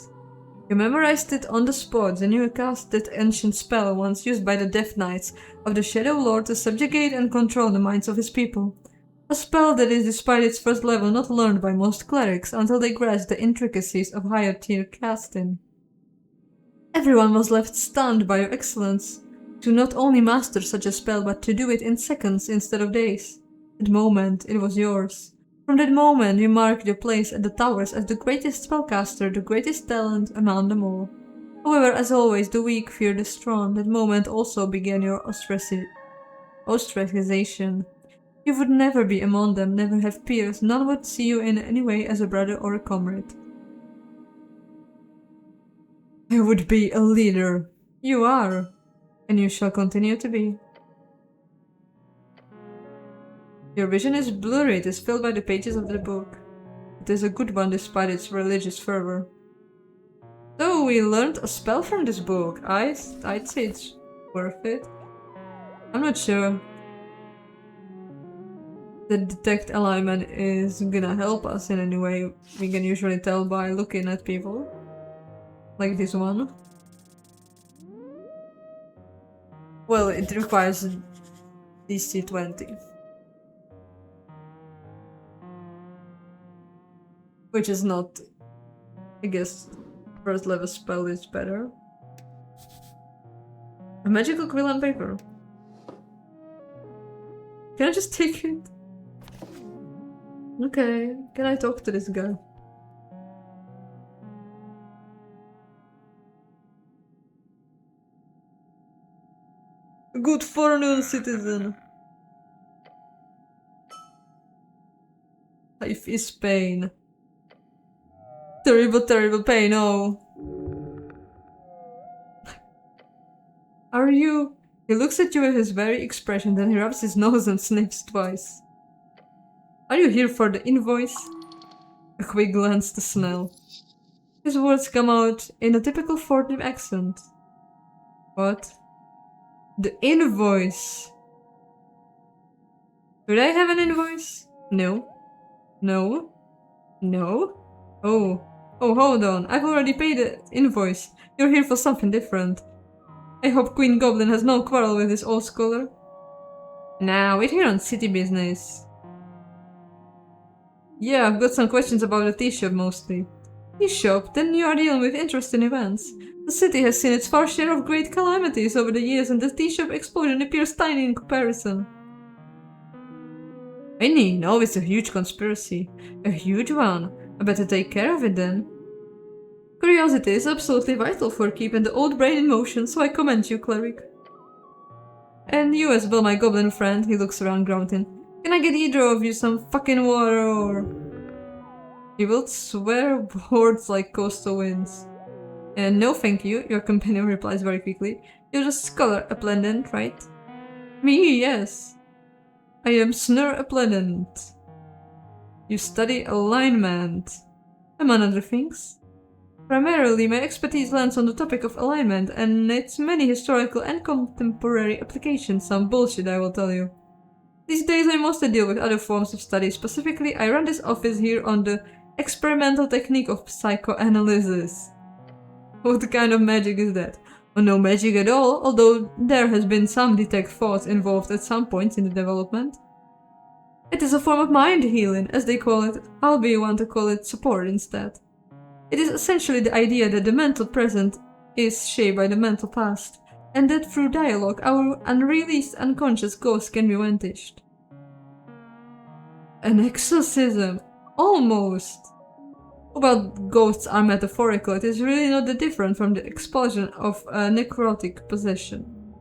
You memorized it on the spot, then you cast that ancient spell once used by the Death Knights of the Shadow Lord to subjugate and control the minds of his people. A spell that is, despite its first level, not learned by most clerics until they grasp the intricacies of higher tier casting. Everyone was left stunned by your excellence, to not only master such a spell but to do it in seconds instead of days. That moment, it was yours. From that moment, you marked your place at the towers as the greatest spellcaster, the greatest talent among them all. However, as always, the weak fear the strong. That moment also began your ostracization. You would never be among them, never have peers, none would see you in any way as a brother or a comrade. I would be a leader. You are, and you shall continue to be. Your vision is blurry, it is filled by the pages of the book. It is a good one despite its religious fervor. So we learned a spell from this book. I'd say it's worth it. I'm not sure. The detect alignment is gonna help us in any way. We can usually tell by looking at people. Like this one. Well, it requires DC 20. Which is not... I guess first level spell is better. A magical quill and paper. Can I just take it? Okay, can I talk to this guy? Good forenoon, citizen. Life is pain. Terrible, terrible pain, oh. Are you? He looks at you with his very expression, then he rubs his nose and sniffs twice. Are you here for the invoice? A quick glance to Snell. His words come out in a typical Fortnite accent. What? The invoice. Should I have an invoice? No. No. No. Oh. Oh, hold on. I've already paid the invoice. You're here for something different. I hope Queen Goblin has no quarrel with this old scholar. Nah, we're here on city business. Yeah, I've got some questions about the tea shop mostly. Tea shop? Then you are dealing with interesting events. The city has seen its fair share of great calamities over the years and the tea shop explosion appears tiny in comparison. Any? No, it's a huge conspiracy. A huge one. I better take care of it then. Curiosity is absolutely vital for keeping the old brain in motion, so I commend you, cleric. And you as well, my goblin friend, he looks around grunting. Can I get either of you some fucking water or... He will swear words like coastal winds. And no thank you, your companion replies very quickly. You're a scholar, a plendant, right? Me, yes. I am Snurre a plendant. You study alignment, among other things. Primarily, my expertise lands on the topic of alignment and its many historical and contemporary applications. Some bullshit, I will tell you. These days I mostly deal with other forms of study. Specifically, I run this office here on the experimental technique of psychoanalysis. What kind of magic is that? Well, no magic at all, although there has been some detect thoughts involved at some points in the development. It is a form of mind healing, as they call it. I'll be one to call it support instead. It is essentially the idea that the mental present is shaped by the mental past, and that through dialogue our unreleased unconscious ghosts can be vanquished. An exorcism! Almost! Well, ghosts are metaphorical, it is really not that different from the expulsion of a necrotic possession.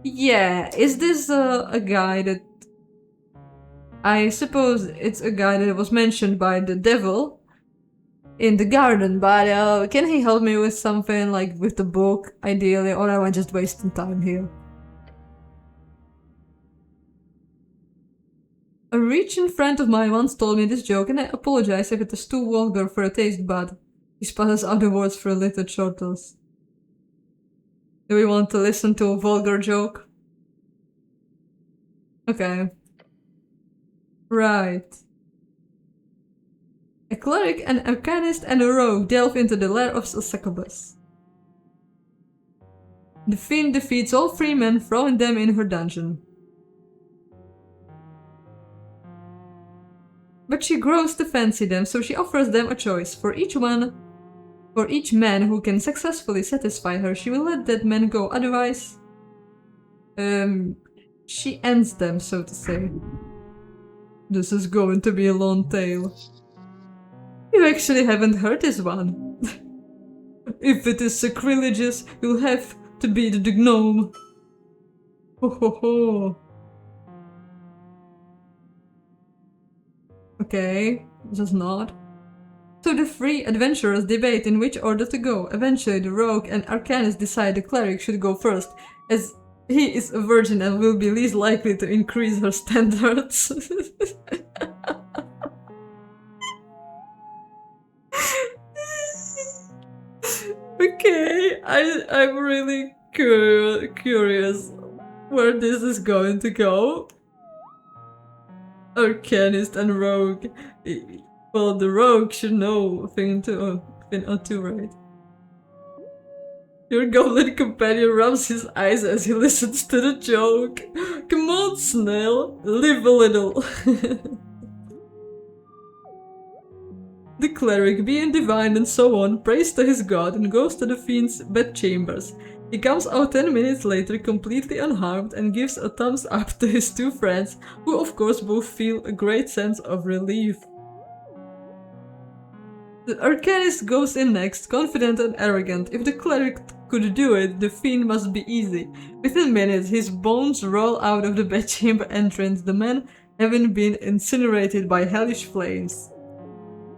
Yeah, is this a guy that... I suppose it's a guy that was mentioned by the devil in the garden, but can he help me with something, like with the book, ideally, or am I just wasting time here? A reaching friend of mine once told me this joke, and I apologize if it is too vulgar for a taste bud. He spells other words for a little chortles. Do we want to listen to a vulgar joke? Okay. Right. A cleric, an arcanist, and a rogue delve into the lair of a succubus. The fiend defeats all 3 men, throwing them in her dungeon. But she grows to fancy them, so she offers them a choice. For each man who can successfully satisfy her, she will let that man go. Otherwise, she ends them, so to say. This is going to be a long tale. You actually haven't heard this one. If it is sacrilegious, you'll have to beat the gnome. Ho ho ho. Okay, just not. So the 3 adventurers debate in which order to go. Eventually the rogue and arcanist decide the cleric should go first, as he is a virgin and will be least likely to increase her standards. Okay, I'm really curious where this is going to go. Arcanist and rogue. Well, the rogue should know a thing or two, right? Your goblin companion rubs his eyes as he listens to the joke. Come on, Snell, live a little. The cleric, being divine and so on, prays to his god and goes to the fiend's bedchambers. He comes out 10 minutes later completely unharmed and gives a thumbs up to his 2 friends, who of course both feel a great sense of relief. The arcanist goes in next, confident and arrogant. If the cleric could do it, the fiend must be easy. Within minutes, his bones roll out of the bedchamber entrance, the man having been incinerated by hellish flames.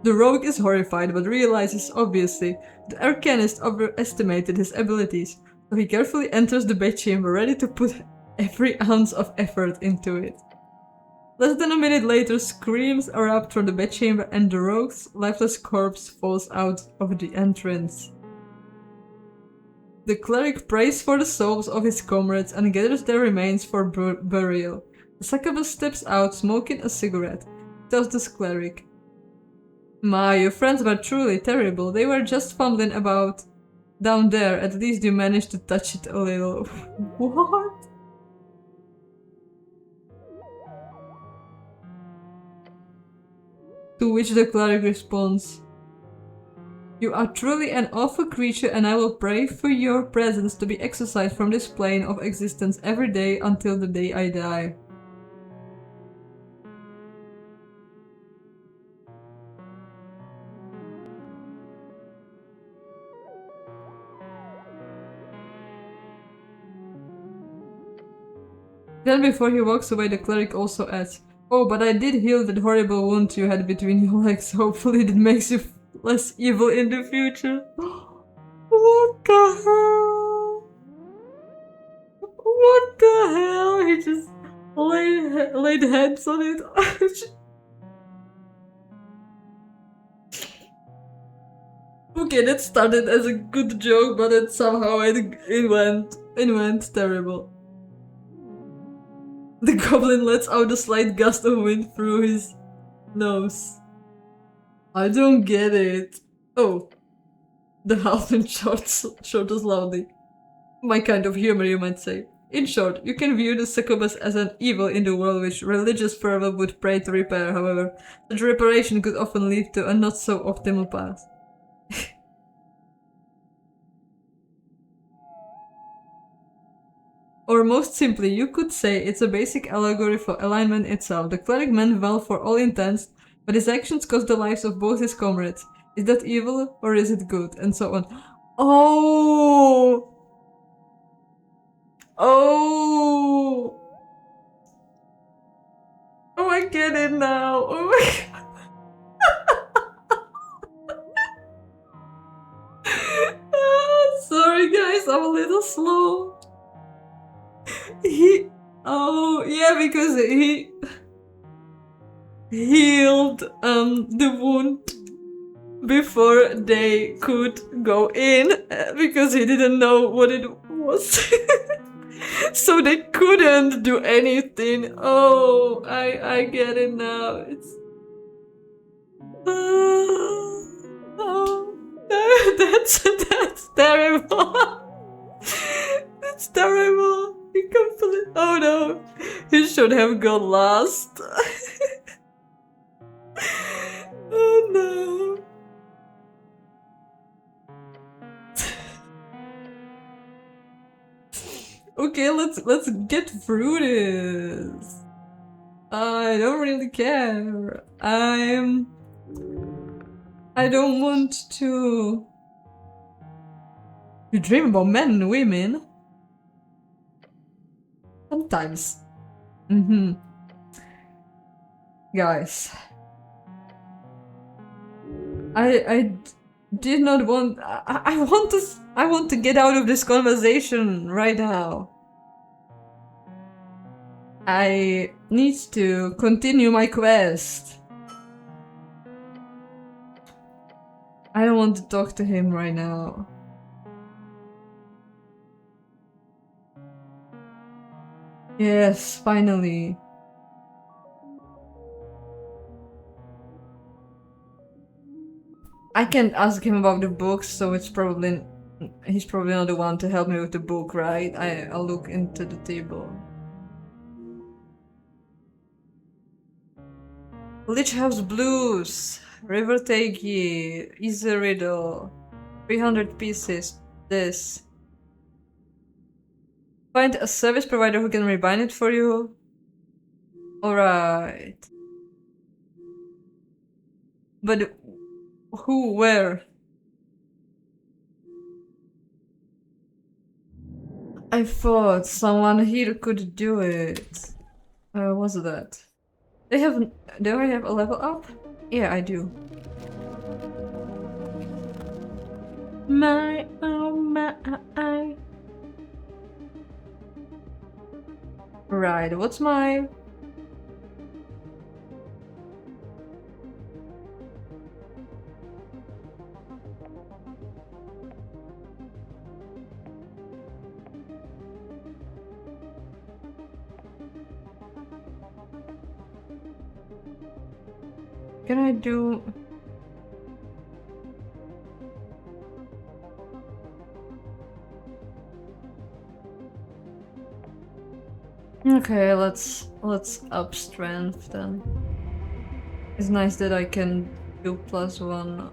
The rogue is horrified, but realizes obviously the arcanist overestimated his abilities, so he carefully enters the bedchamber, ready to put every ounce of effort into it. Less than a minute later, screams erupt from the bedchamber and the rogue's lifeless corpse falls out of the entrance. The cleric prays for the souls of his comrades and gathers their remains for burial. The succubus steps out, smoking a cigarette. He tells the cleric, "My, your friends were truly terrible. They were just fumbling about down there. At least you managed to touch it a little." What? To which the cleric responds, "You are truly an awful creature, and I will pray for your presence to be exorcised from this plane of existence every day until the day I die." Then before he walks away, the cleric also adds, "Oh, but I did heal that horrible wound you had between your legs. Hopefully that makes you less evil in the future." What the hell? What the hell? He just laid hands on it. Okay, that started as a good joke, but it somehow it went terrible. The goblin lets out a slight gust of wind through his nose. I don't get it. Oh. The halfling shouts loudly. My kind of humor, you might say. In short, you can view the succubus as an evil in the world which religious fervor would pray to repair, however. Such reparation could often lead to a not so optimal path. Or most simply, you could say it's a basic allegory for alignment itself. The cleric meant well for all intents, but his actions cost the lives of both his comrades. Is that evil or is it good? And so on. Oh! Oh! Oh, I get it now. Oh my god. Sorry guys, I'm a little slow. Because he healed the wound before they could go in, because he didn't know what it was. So they couldn't do anything. Oh, I get it now. Oh, that's terrible. That's terrible. You complete. Oh no, he should have gone last. Oh no. Okay, let's get through this. I don't really care. I don't want to. You dream about men and women? Sometimes. Guys. I did not want. I want to get out of this conversation right now. I need to continue my quest. I don't want to talk to him right now. Yes, finally. I can't ask him about the books, so he's probably not the one to help me with the book, right? I'll look into the table. Lich House Blues, River Takey, Easy Riddle, 300 pieces, this. Find a service provider who can rebind it for you. Alright. But who, where? I thought someone here could do it. What's that? Do I have a level up? Yeah, I do. My, oh my. Right, what's my... Can I do... Okay, let's up strength then. It's nice that I can do +1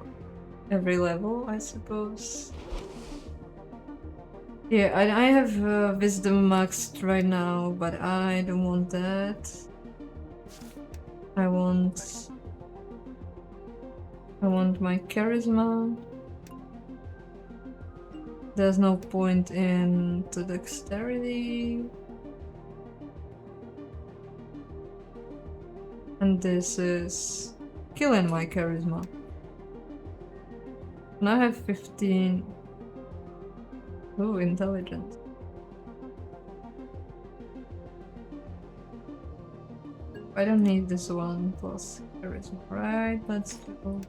every level, I suppose. Yeah, I have wisdom maxed right now, but I don't want that. I want my charisma. There's no point in the dexterity. And this is killing my charisma. And I have 15. Ooh, intelligence. I don't need this one plus charisma. Right, let's do.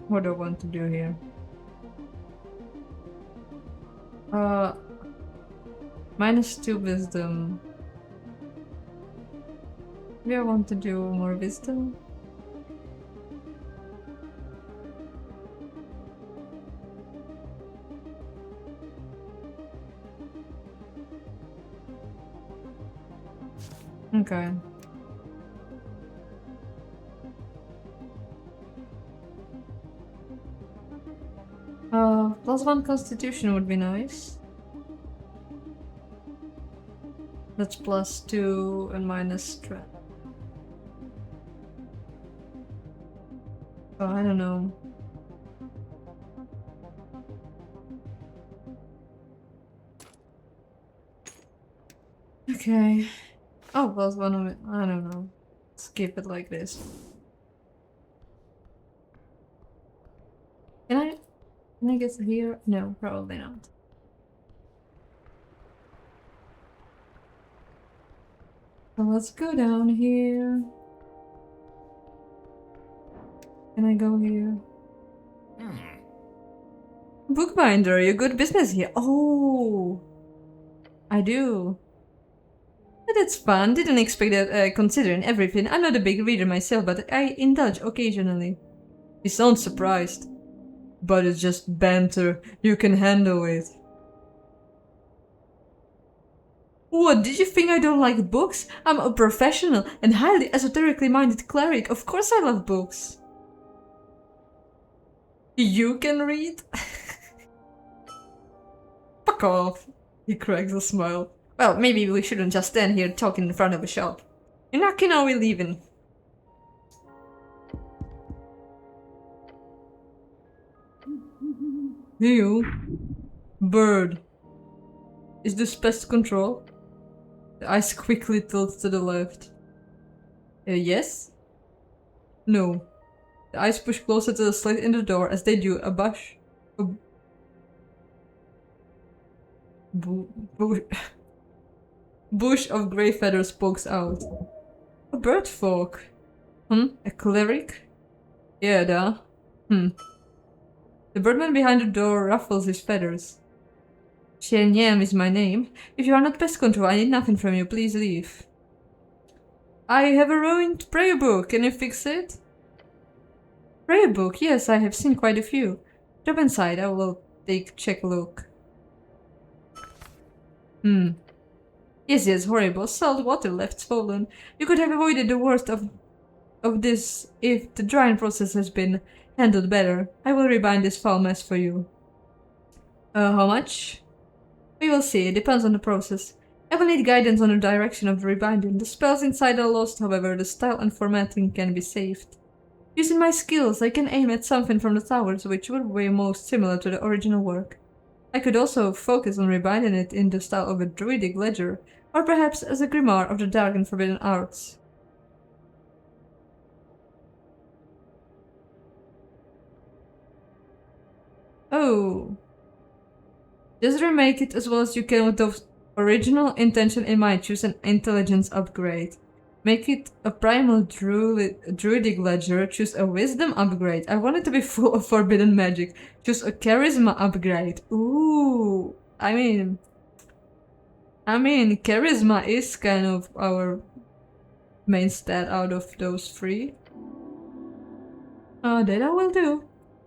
What do I want to do here? -2 wisdom. Maybe I want to do more wisdom. Okay. +1 constitution would be nice. That's +2 and minus strength. Oh, I don't know. Okay. Oh, +1 of it. I don't know. Let's keep it like this. Can I get here? No, probably not. So let's go down here. Can I go here? Bookbinder, you good business here. Oh, I do. But that's fun. Didn't expect that, considering everything. I'm not a big reader myself, but I indulge occasionally. You sound surprised. But it's just banter. You can handle it. What, did you think I don't like books? I'm a professional and highly esoterically minded cleric. Of course I love books. You can read? Fuck off. He cracks a smile. Well, maybe we shouldn't just stand here talking in front of a shop. You're knocking or we leaving? You. Bird. Is this pest control? The eyes quickly tilt to the left. Yes? No. The eyes push closer to the slit in the door as they do a bush. A bush of grey feathers pokes out. A bird folk. A cleric? Yeah, duh. The birdman behind the door ruffles his feathers. Shenyam is my name. If you are not pest control, I need nothing from you. Please leave. I have a ruined prayer book. Can you fix it? Prayer book? Yes, I have seen quite a few. Drop inside. I will check a look. Yes, horrible. Salt water left swollen. You could have avoided the worst of this if the drying process has been handled better. I will rebind this foul mess for you. How much? We will see. It depends on the process. I will need guidance on the direction of the rebinding. The spells inside are lost, however, the style and formatting can be saved. Using my skills, I can aim at something from the towers, which would be most similar to the original work. I could also focus on rebinding it in the style of a druidic ledger, or perhaps as a grimoire of the dark and forbidden arts. Oh. Just remake it as well as you can with the original intention in mind. Choose an intelligence upgrade. Make it a primal druidic ledger. Choose a wisdom upgrade. I want it to be full of forbidden magic. Choose a charisma upgrade. Ooh. I mean, charisma is kind of our main stat out of those three. That I will do.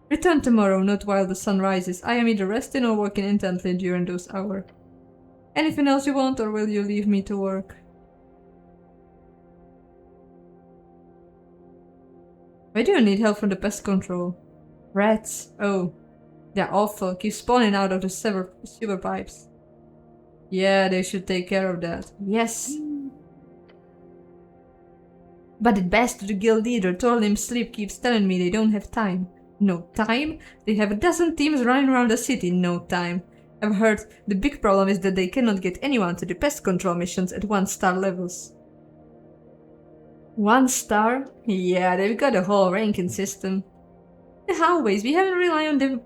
Return tomorrow, not while the sun rises. I am either resting or working intently during those hours. Anything else you want, or will you leave me to work? Why do you need help from the pest control? Rats. Oh. They're awful. Keep spawning out of the sewer pipes. Yeah, they should take care of that. Yes. But it best to the guild leader, Torlim Sleep, keeps telling me they don't have time. No time? They have a dozen teams running around the city. No time. I've heard the big problem is that they cannot get anyone to the pest control missions at 1-star levels. 1 star? Yeah, they've got a whole ranking system. The hallways, we haven't relied on the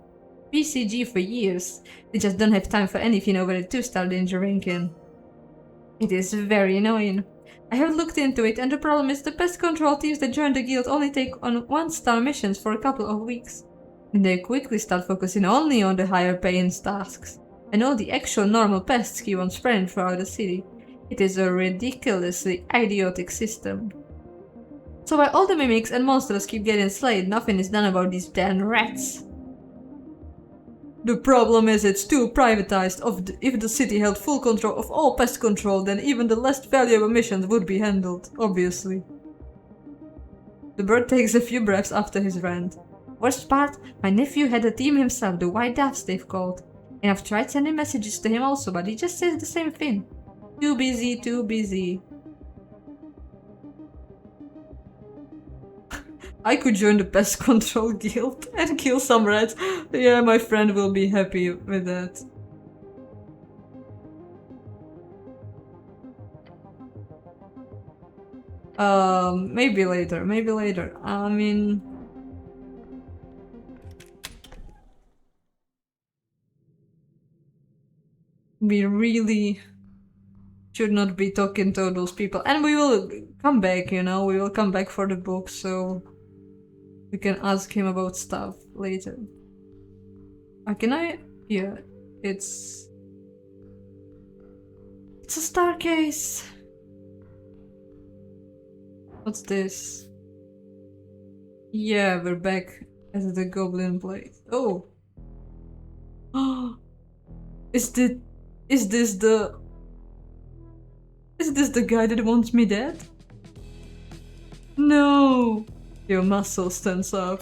PCG for years. They just don't have time for anything over a 2-star danger ranking. It is very annoying. I have looked into it, and the problem is the pest control teams that join the guild only take on 1-star missions for a couple of weeks. And they quickly start focusing only on the higher paying tasks, and all the actual normal pests keep on spreading throughout the city. It is a ridiculously idiotic system. So while all the mimics and monsters keep getting slayed, nothing is done about these damn rats. The problem is it's too privatized. If the city held full control of all pest control, then even the less valuable missions would be handled, obviously. The bird takes a few breaths after his rant. Worst part, my nephew had a team himself, the White Doves they've called. And I've tried sending messages to him also, but he just says the same thing. Too busy, too busy. I could join the pest control guild and kill some rats. Yeah, my friend will be happy with that. Maybe later, maybe later. I mean... we really should not be talking to those people. And we will come back, you know, we will come back for the book, so... we can ask him about stuff later. Can I? Yeah, it's a staircase. What's this? Yeah, we're back at the goblin place. Oh. Is this the guy that wants me dead? No! Your muscle stands up.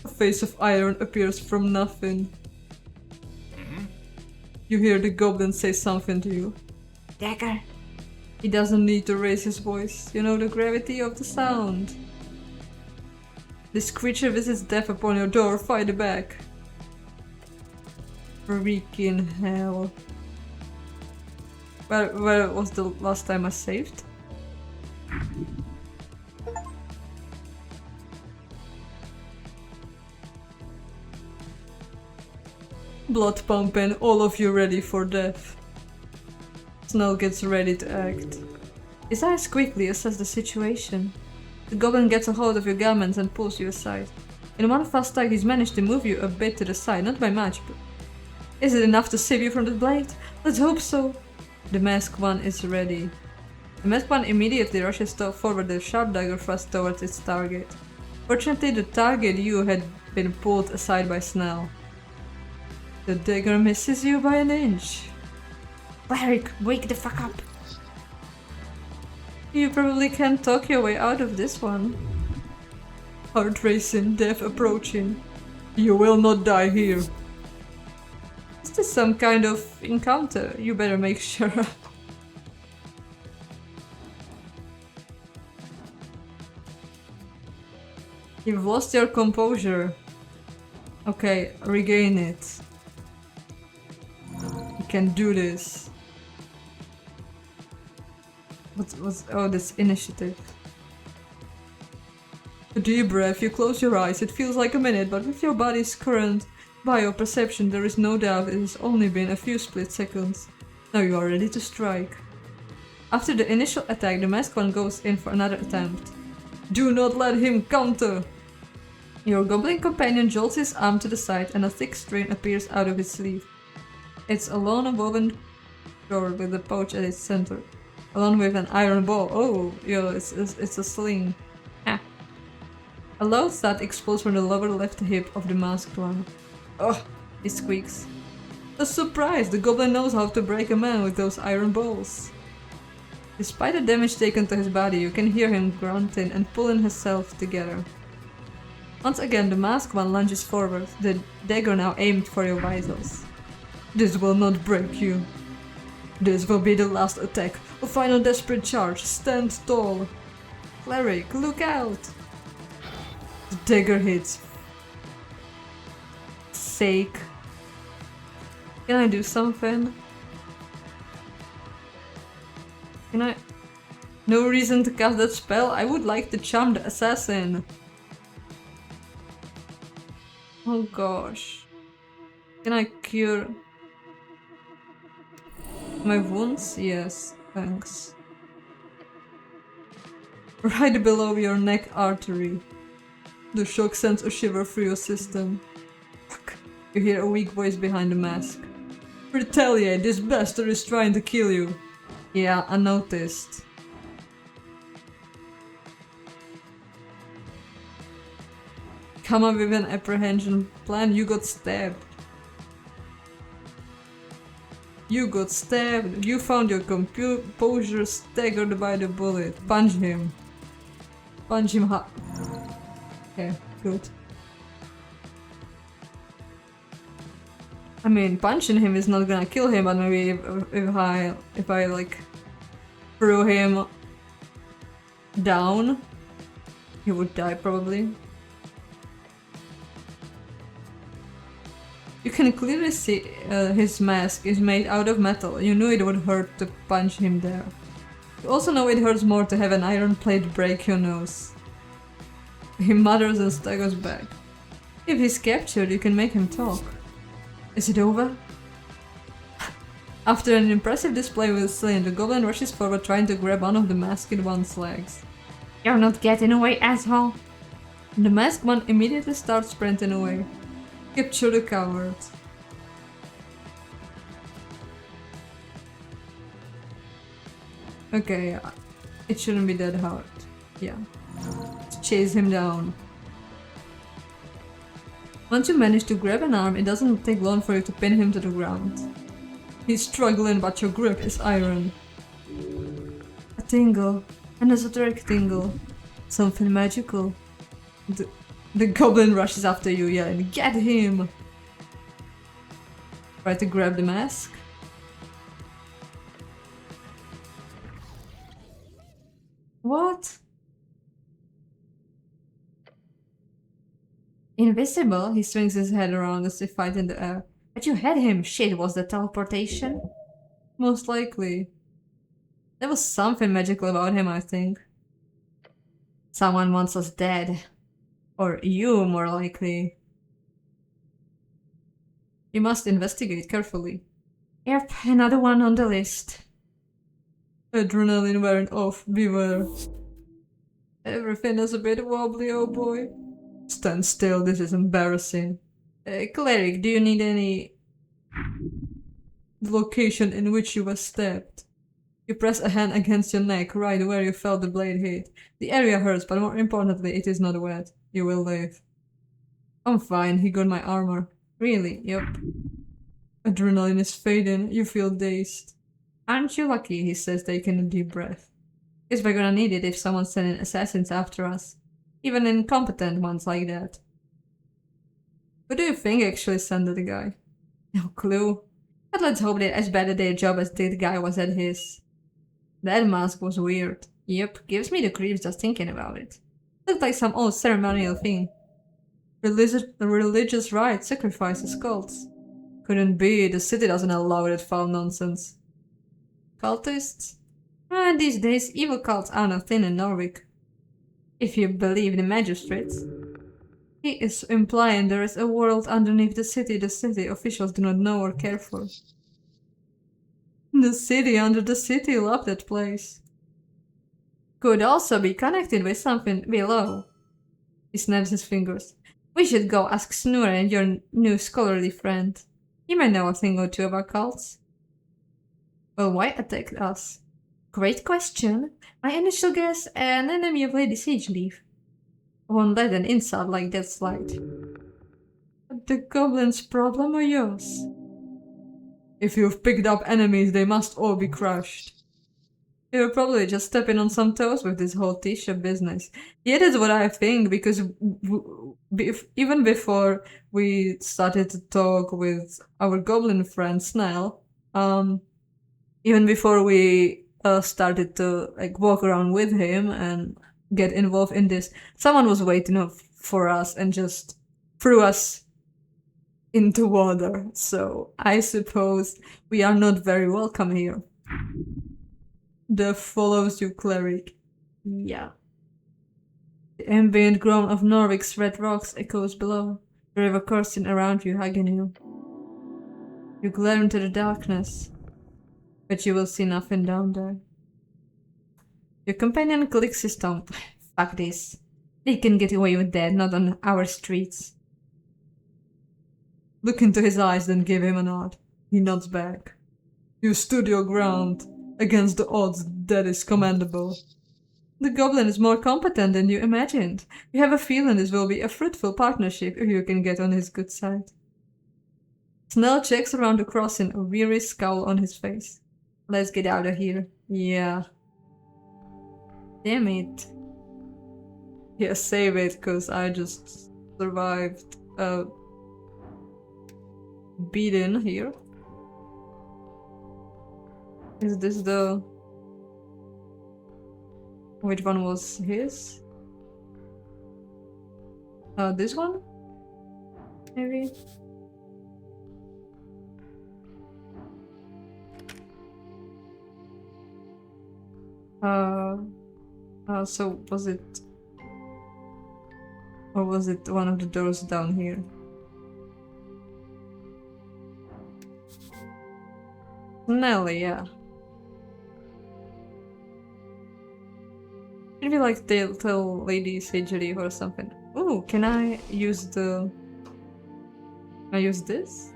A face of iron appears from nothing. You hear the goblin say something to you. Dagger. He doesn't need to raise his voice. You know the gravity of the sound. This creature visits death upon your door. Fight it back. Freaking hell. Where was the last time I saved? Blood pumping, all of you ready for death. Snurre gets ready to act. His eyes quickly assess the situation. The goblin gets a hold of your garments and pulls you aside. In one fast strike he's managed to move you a bit to the side, not by much, but... Is it enough to save you from the blade? Let's hope so! The masked one is ready. The masked one immediately rushes forward, the sharp dagger thrust towards its target. Fortunately, the target you had been pulled aside by Snurre. The dagger misses you by an inch. Cleric, wake the fuck up! You probably can't talk your way out of this one. Heart racing, death approaching. You will not die here. Is this some kind of encounter? You better make sure. You've lost your composure. Okay, regain it. You can do this. What's oh, this initiative. A deep breath, you close your eyes. It feels like a minute, but with your body's current bioperception, there is no doubt it has only been a few split seconds. Now you are ready to strike. After the initial attack, the masked one goes in for another attempt. Do not let him counter! Your goblin companion jolts his arm to the side and a thick string appears out of his sleeve. It's a long woven cord with a pouch at its center, along with an iron ball. Oh, yo, it's a sling. Ah. A loud thud explodes from the lower left hip of the masked one. Ugh, he squeaks. A surprise! The goblin knows how to break a man with those iron balls. Despite the damage taken to his body, you can hear him grunting and pulling himself together. Once again, the masked one lunges forward, the dagger now aimed for your vitals. This will not break you. This will be the last attack, a final desperate charge. Stand tall. Cleric, look out! The dagger hits. Sake. Can I do something? Can I... No reason to cast that spell? I would like to charm the assassin. Oh gosh. Can I cure my wounds? Yes, thanks. Right below your neck artery. The shock sends a shiver through your system. Fuck. You hear a weak voice behind the mask. Retaliate, this bastard is trying to kill you. Yeah, I noticed. Come up with an apprehension plan, you got stabbed. You got stabbed, you found your composure staggered by the bullet. Punch him. Punch him hard. Okay, good. I mean, punching him is not gonna kill him, but maybe if I like threw him down, he would die probably. You can clearly see his mask is made out of metal. You knew it would hurt to punch him there. You also know it hurts more to have an iron plate break your nose. He mutters and staggers back. If he's captured, you can make him talk. Is it over? After an impressive display with Sling, the goblin rushes forward trying to grab one of the masked one's legs. You're not getting away, asshole! The masked one immediately starts sprinting away. Capture the coward. Okay, it shouldn't be that hard. Yeah. Chase him down. Once you manage to grab an arm, it doesn't take long for you to pin him to the ground. He's struggling, but your grip is iron. A tingle. An esoteric tingle. Something magical. The goblin rushes after you, yelling, "Get him!" Try to grab the mask. What? Invisible? He swings his head around as if fight in the air. But you had him! Shit, was that teleportation? Most likely. There was something magical about him, I think. Someone wants us dead. Or you, more likely. You must investigate carefully. Yep, another one on the list. Adrenaline wearing off, beware. Everything is a bit wobbly, oh boy. Stand still, this is embarrassing. Cleric, do you need any location in which you were stabbed? You press a hand against your neck, right where you felt the blade hit. The area hurts, but more importantly, it is not wet. You will live. I'm fine, he got my armor. Really? Yup. Adrenaline is fading, you feel dazed. Aren't you lucky, he says, taking a deep breath. Guess we're gonna need it if someone's sending assassins after us. Even incompetent ones like that. Who do you think actually sent the guy? No clue. But let's hope they're as bad at their job as that guy was at his. That mask was weird. Yep, gives me the creeps just thinking about it. Looked like some old ceremonial thing. Religious rites, sacrifices, cults. Couldn't be, the city doesn't allow that foul nonsense. Cultists? These days, evil cults are not thin in Norwich. If you believe the magistrates. He is implying there is a world underneath the city officials do not know or care for. The city under the city, love that place. Could also be connected with something below. He snaps his fingers. We should go ask Snurre and your new scholarly friend. He might know a thing or two about cults. Well, why attack us? Great question. My initial guess, an enemy of Lady Sageleaf. Won't let an insult like that slide. The goblin's problem or yours? If you've picked up enemies, they must all be crushed. You're probably just stepping on some toes with this whole t-shirt business. Yeah, that's what I think, because even before we started to talk with our goblin friend Snell, even before we started to like walk around with him and get involved in this, someone was waiting up for us and just threw us into water. So I suppose we are not very welcome here. Death follows you, cleric. Yeah. The ambient groan of Norwic's red rocks echoes below, the river coursing around you, hugging you. You glare into the darkness, but you will see nothing down there. Your companion clicks his tongue. Fuck this. They can get away with that, not on our streets. Look into his eyes, then give him a nod. He nods back. You stood your ground. Against the odds, that is commendable. The goblin is more competent than you imagined. You have a feeling this will be a fruitful partnership if you can get on his good side. Snell checks around the crossing, a weary scowl on his face. Let's get out of here. Yeah. Damn it. Yeah, save it, cause I just survived a beating here. Is this the... Which one was his? This one? Maybe? So was it... Or was it one of the doors down here? Nelly, yeah. Maybe like they'll tell Lady Sageleaf or something. Ooh, can I use the I use this?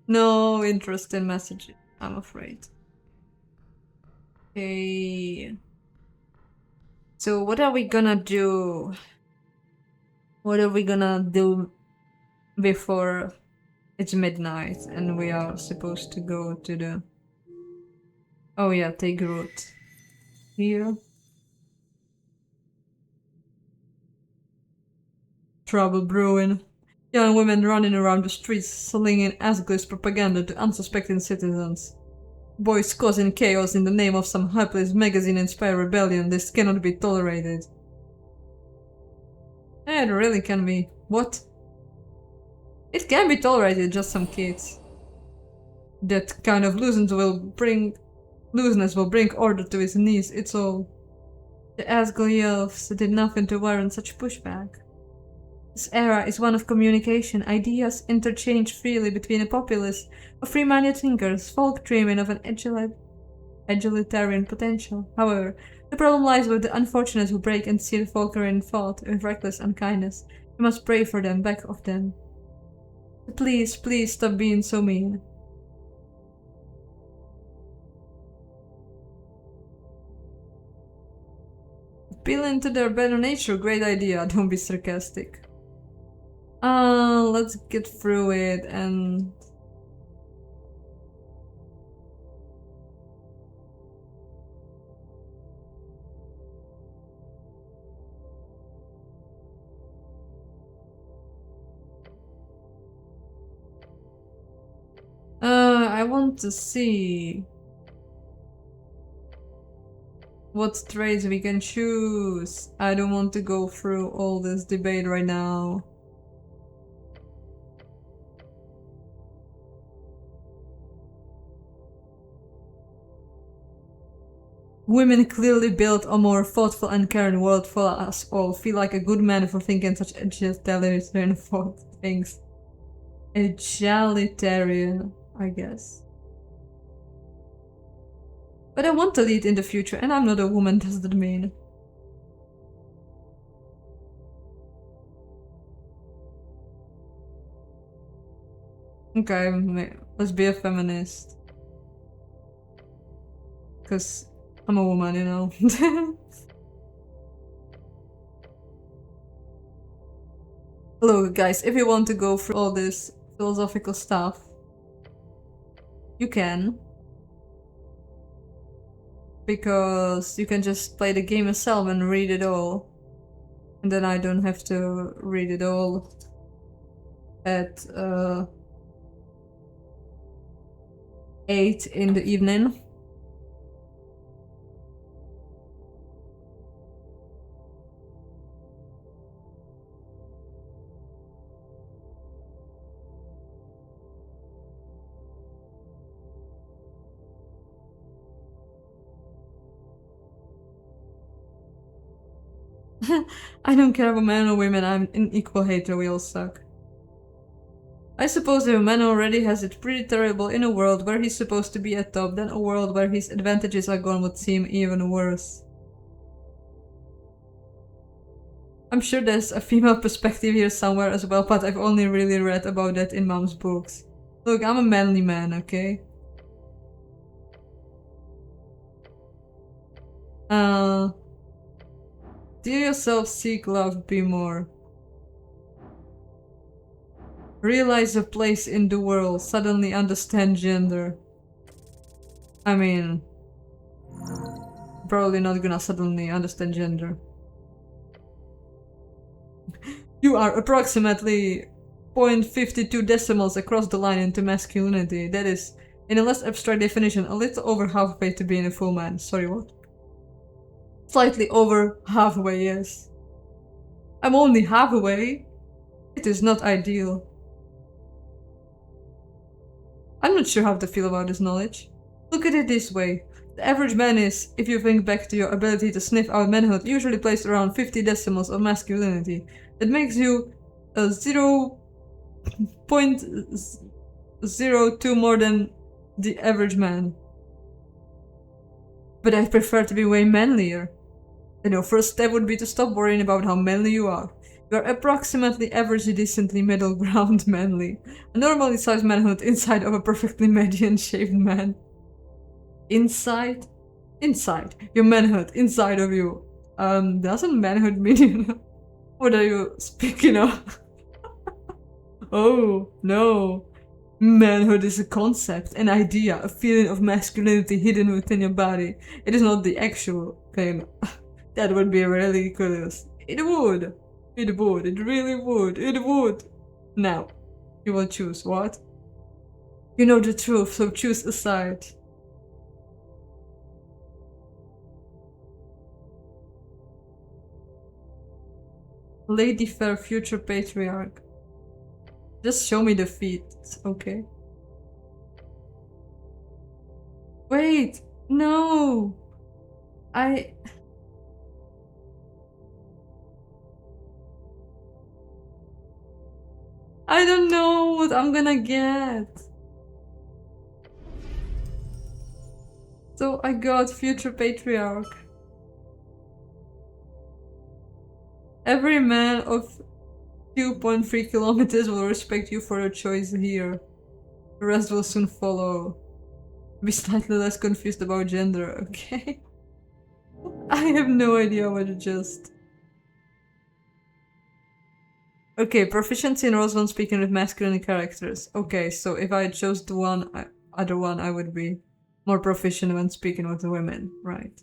No interest in messaging, I'm afraid. Okay. So what are we gonna do? What are we gonna do before it's midnight and we are supposed to go to the... Oh yeah, take route. Here. Trouble brewing. Young women running around the streets slinging Asgard's propaganda to unsuspecting citizens. Boys causing chaos in the name of some helpless magazine-inspired rebellion. This cannot be tolerated. It really can be. What? It can be tolerated, just some kids. That kind of looseness will bring order to his knees, it's all. The Asgard elves did nothing to warrant such pushback. This era is one of communication. Ideas interchange freely between a populace of free-minded thinkers, folk dreaming of an egalitarian potential. However, the problem lies with the unfortunates who break and steal Volkerian thought with reckless unkindness. You must pray for them, back of them. Please, please stop being so mean. Appeal into their better nature, great idea, don't be sarcastic. Let's get through it and... I want to see what trades we can choose. I don't want to go through all this debate right now. Women clearly built a more thoughtful and caring world for us all. Feel like a good man for thinking such egalitarian things. Egalitarian, I guess. But I want to lead in the future, and I'm not a woman, does that mean? Okay, let's be a feminist. Because I'm a woman, you know. Look, guys, if you want to go through all this philosophical stuff, you can. Because you can just play the game yourself and read it all. And then I don't have to read it all at 8 in the evening. I don't care about men or women, I'm an equal hater, we all suck. I suppose if a man already has it pretty terrible in a world where he's supposed to be at top, then a world where his advantages are gone would seem even worse. I'm sure there's a female perspective here somewhere as well, but I've only really read about that in Mom's books. Look, I'm a manly man, okay? Do yourself seek love, be more. Realize your place in the world, suddenly understand gender. I mean... probably not gonna suddenly understand gender. You are approximately 0.52 decimals across the line into masculinity. That is, in a less abstract definition, a little over halfway to being a full man. Sorry, what? Slightly over halfway, yes. I'm only halfway. It is not ideal. I'm not sure how to feel about this knowledge. Look at it this way. The average man is, if you think back to your ability to sniff out manhood, usually placed around 50 decimals of masculinity. That makes you a 0.02 more than the average man. But I prefer to be way manlier. And your first step would be to stop worrying about how manly you are. You are approximately averagely decently middle ground manly. A normally sized manhood inside of a perfectly median-shaped man. Inside? Inside. Your manhood, inside of you. Doesn't manhood mean... What are you speaking of? Oh, no. Manhood is a concept, an idea, a feeling of masculinity hidden within your body. It is not the actual thing. That would be ridiculous. It would. It would. It really would. It would. Now, you will choose what? You know the truth, so choose a side. Lady Fair, future patriarch. Just show me the feet, okay? Wait, no! I don't know what I'm gonna get. So I got future patriarch. Every man of 2.3 kilometers will respect you for your choice here. The rest will soon follow. Be slightly less confused about gender, okay? I have no idea what it just... Okay, proficiency in roles when speaking with masculine characters. Okay, so if I chose the other one, I would be more proficient when speaking with women, right?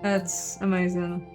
That's amazing.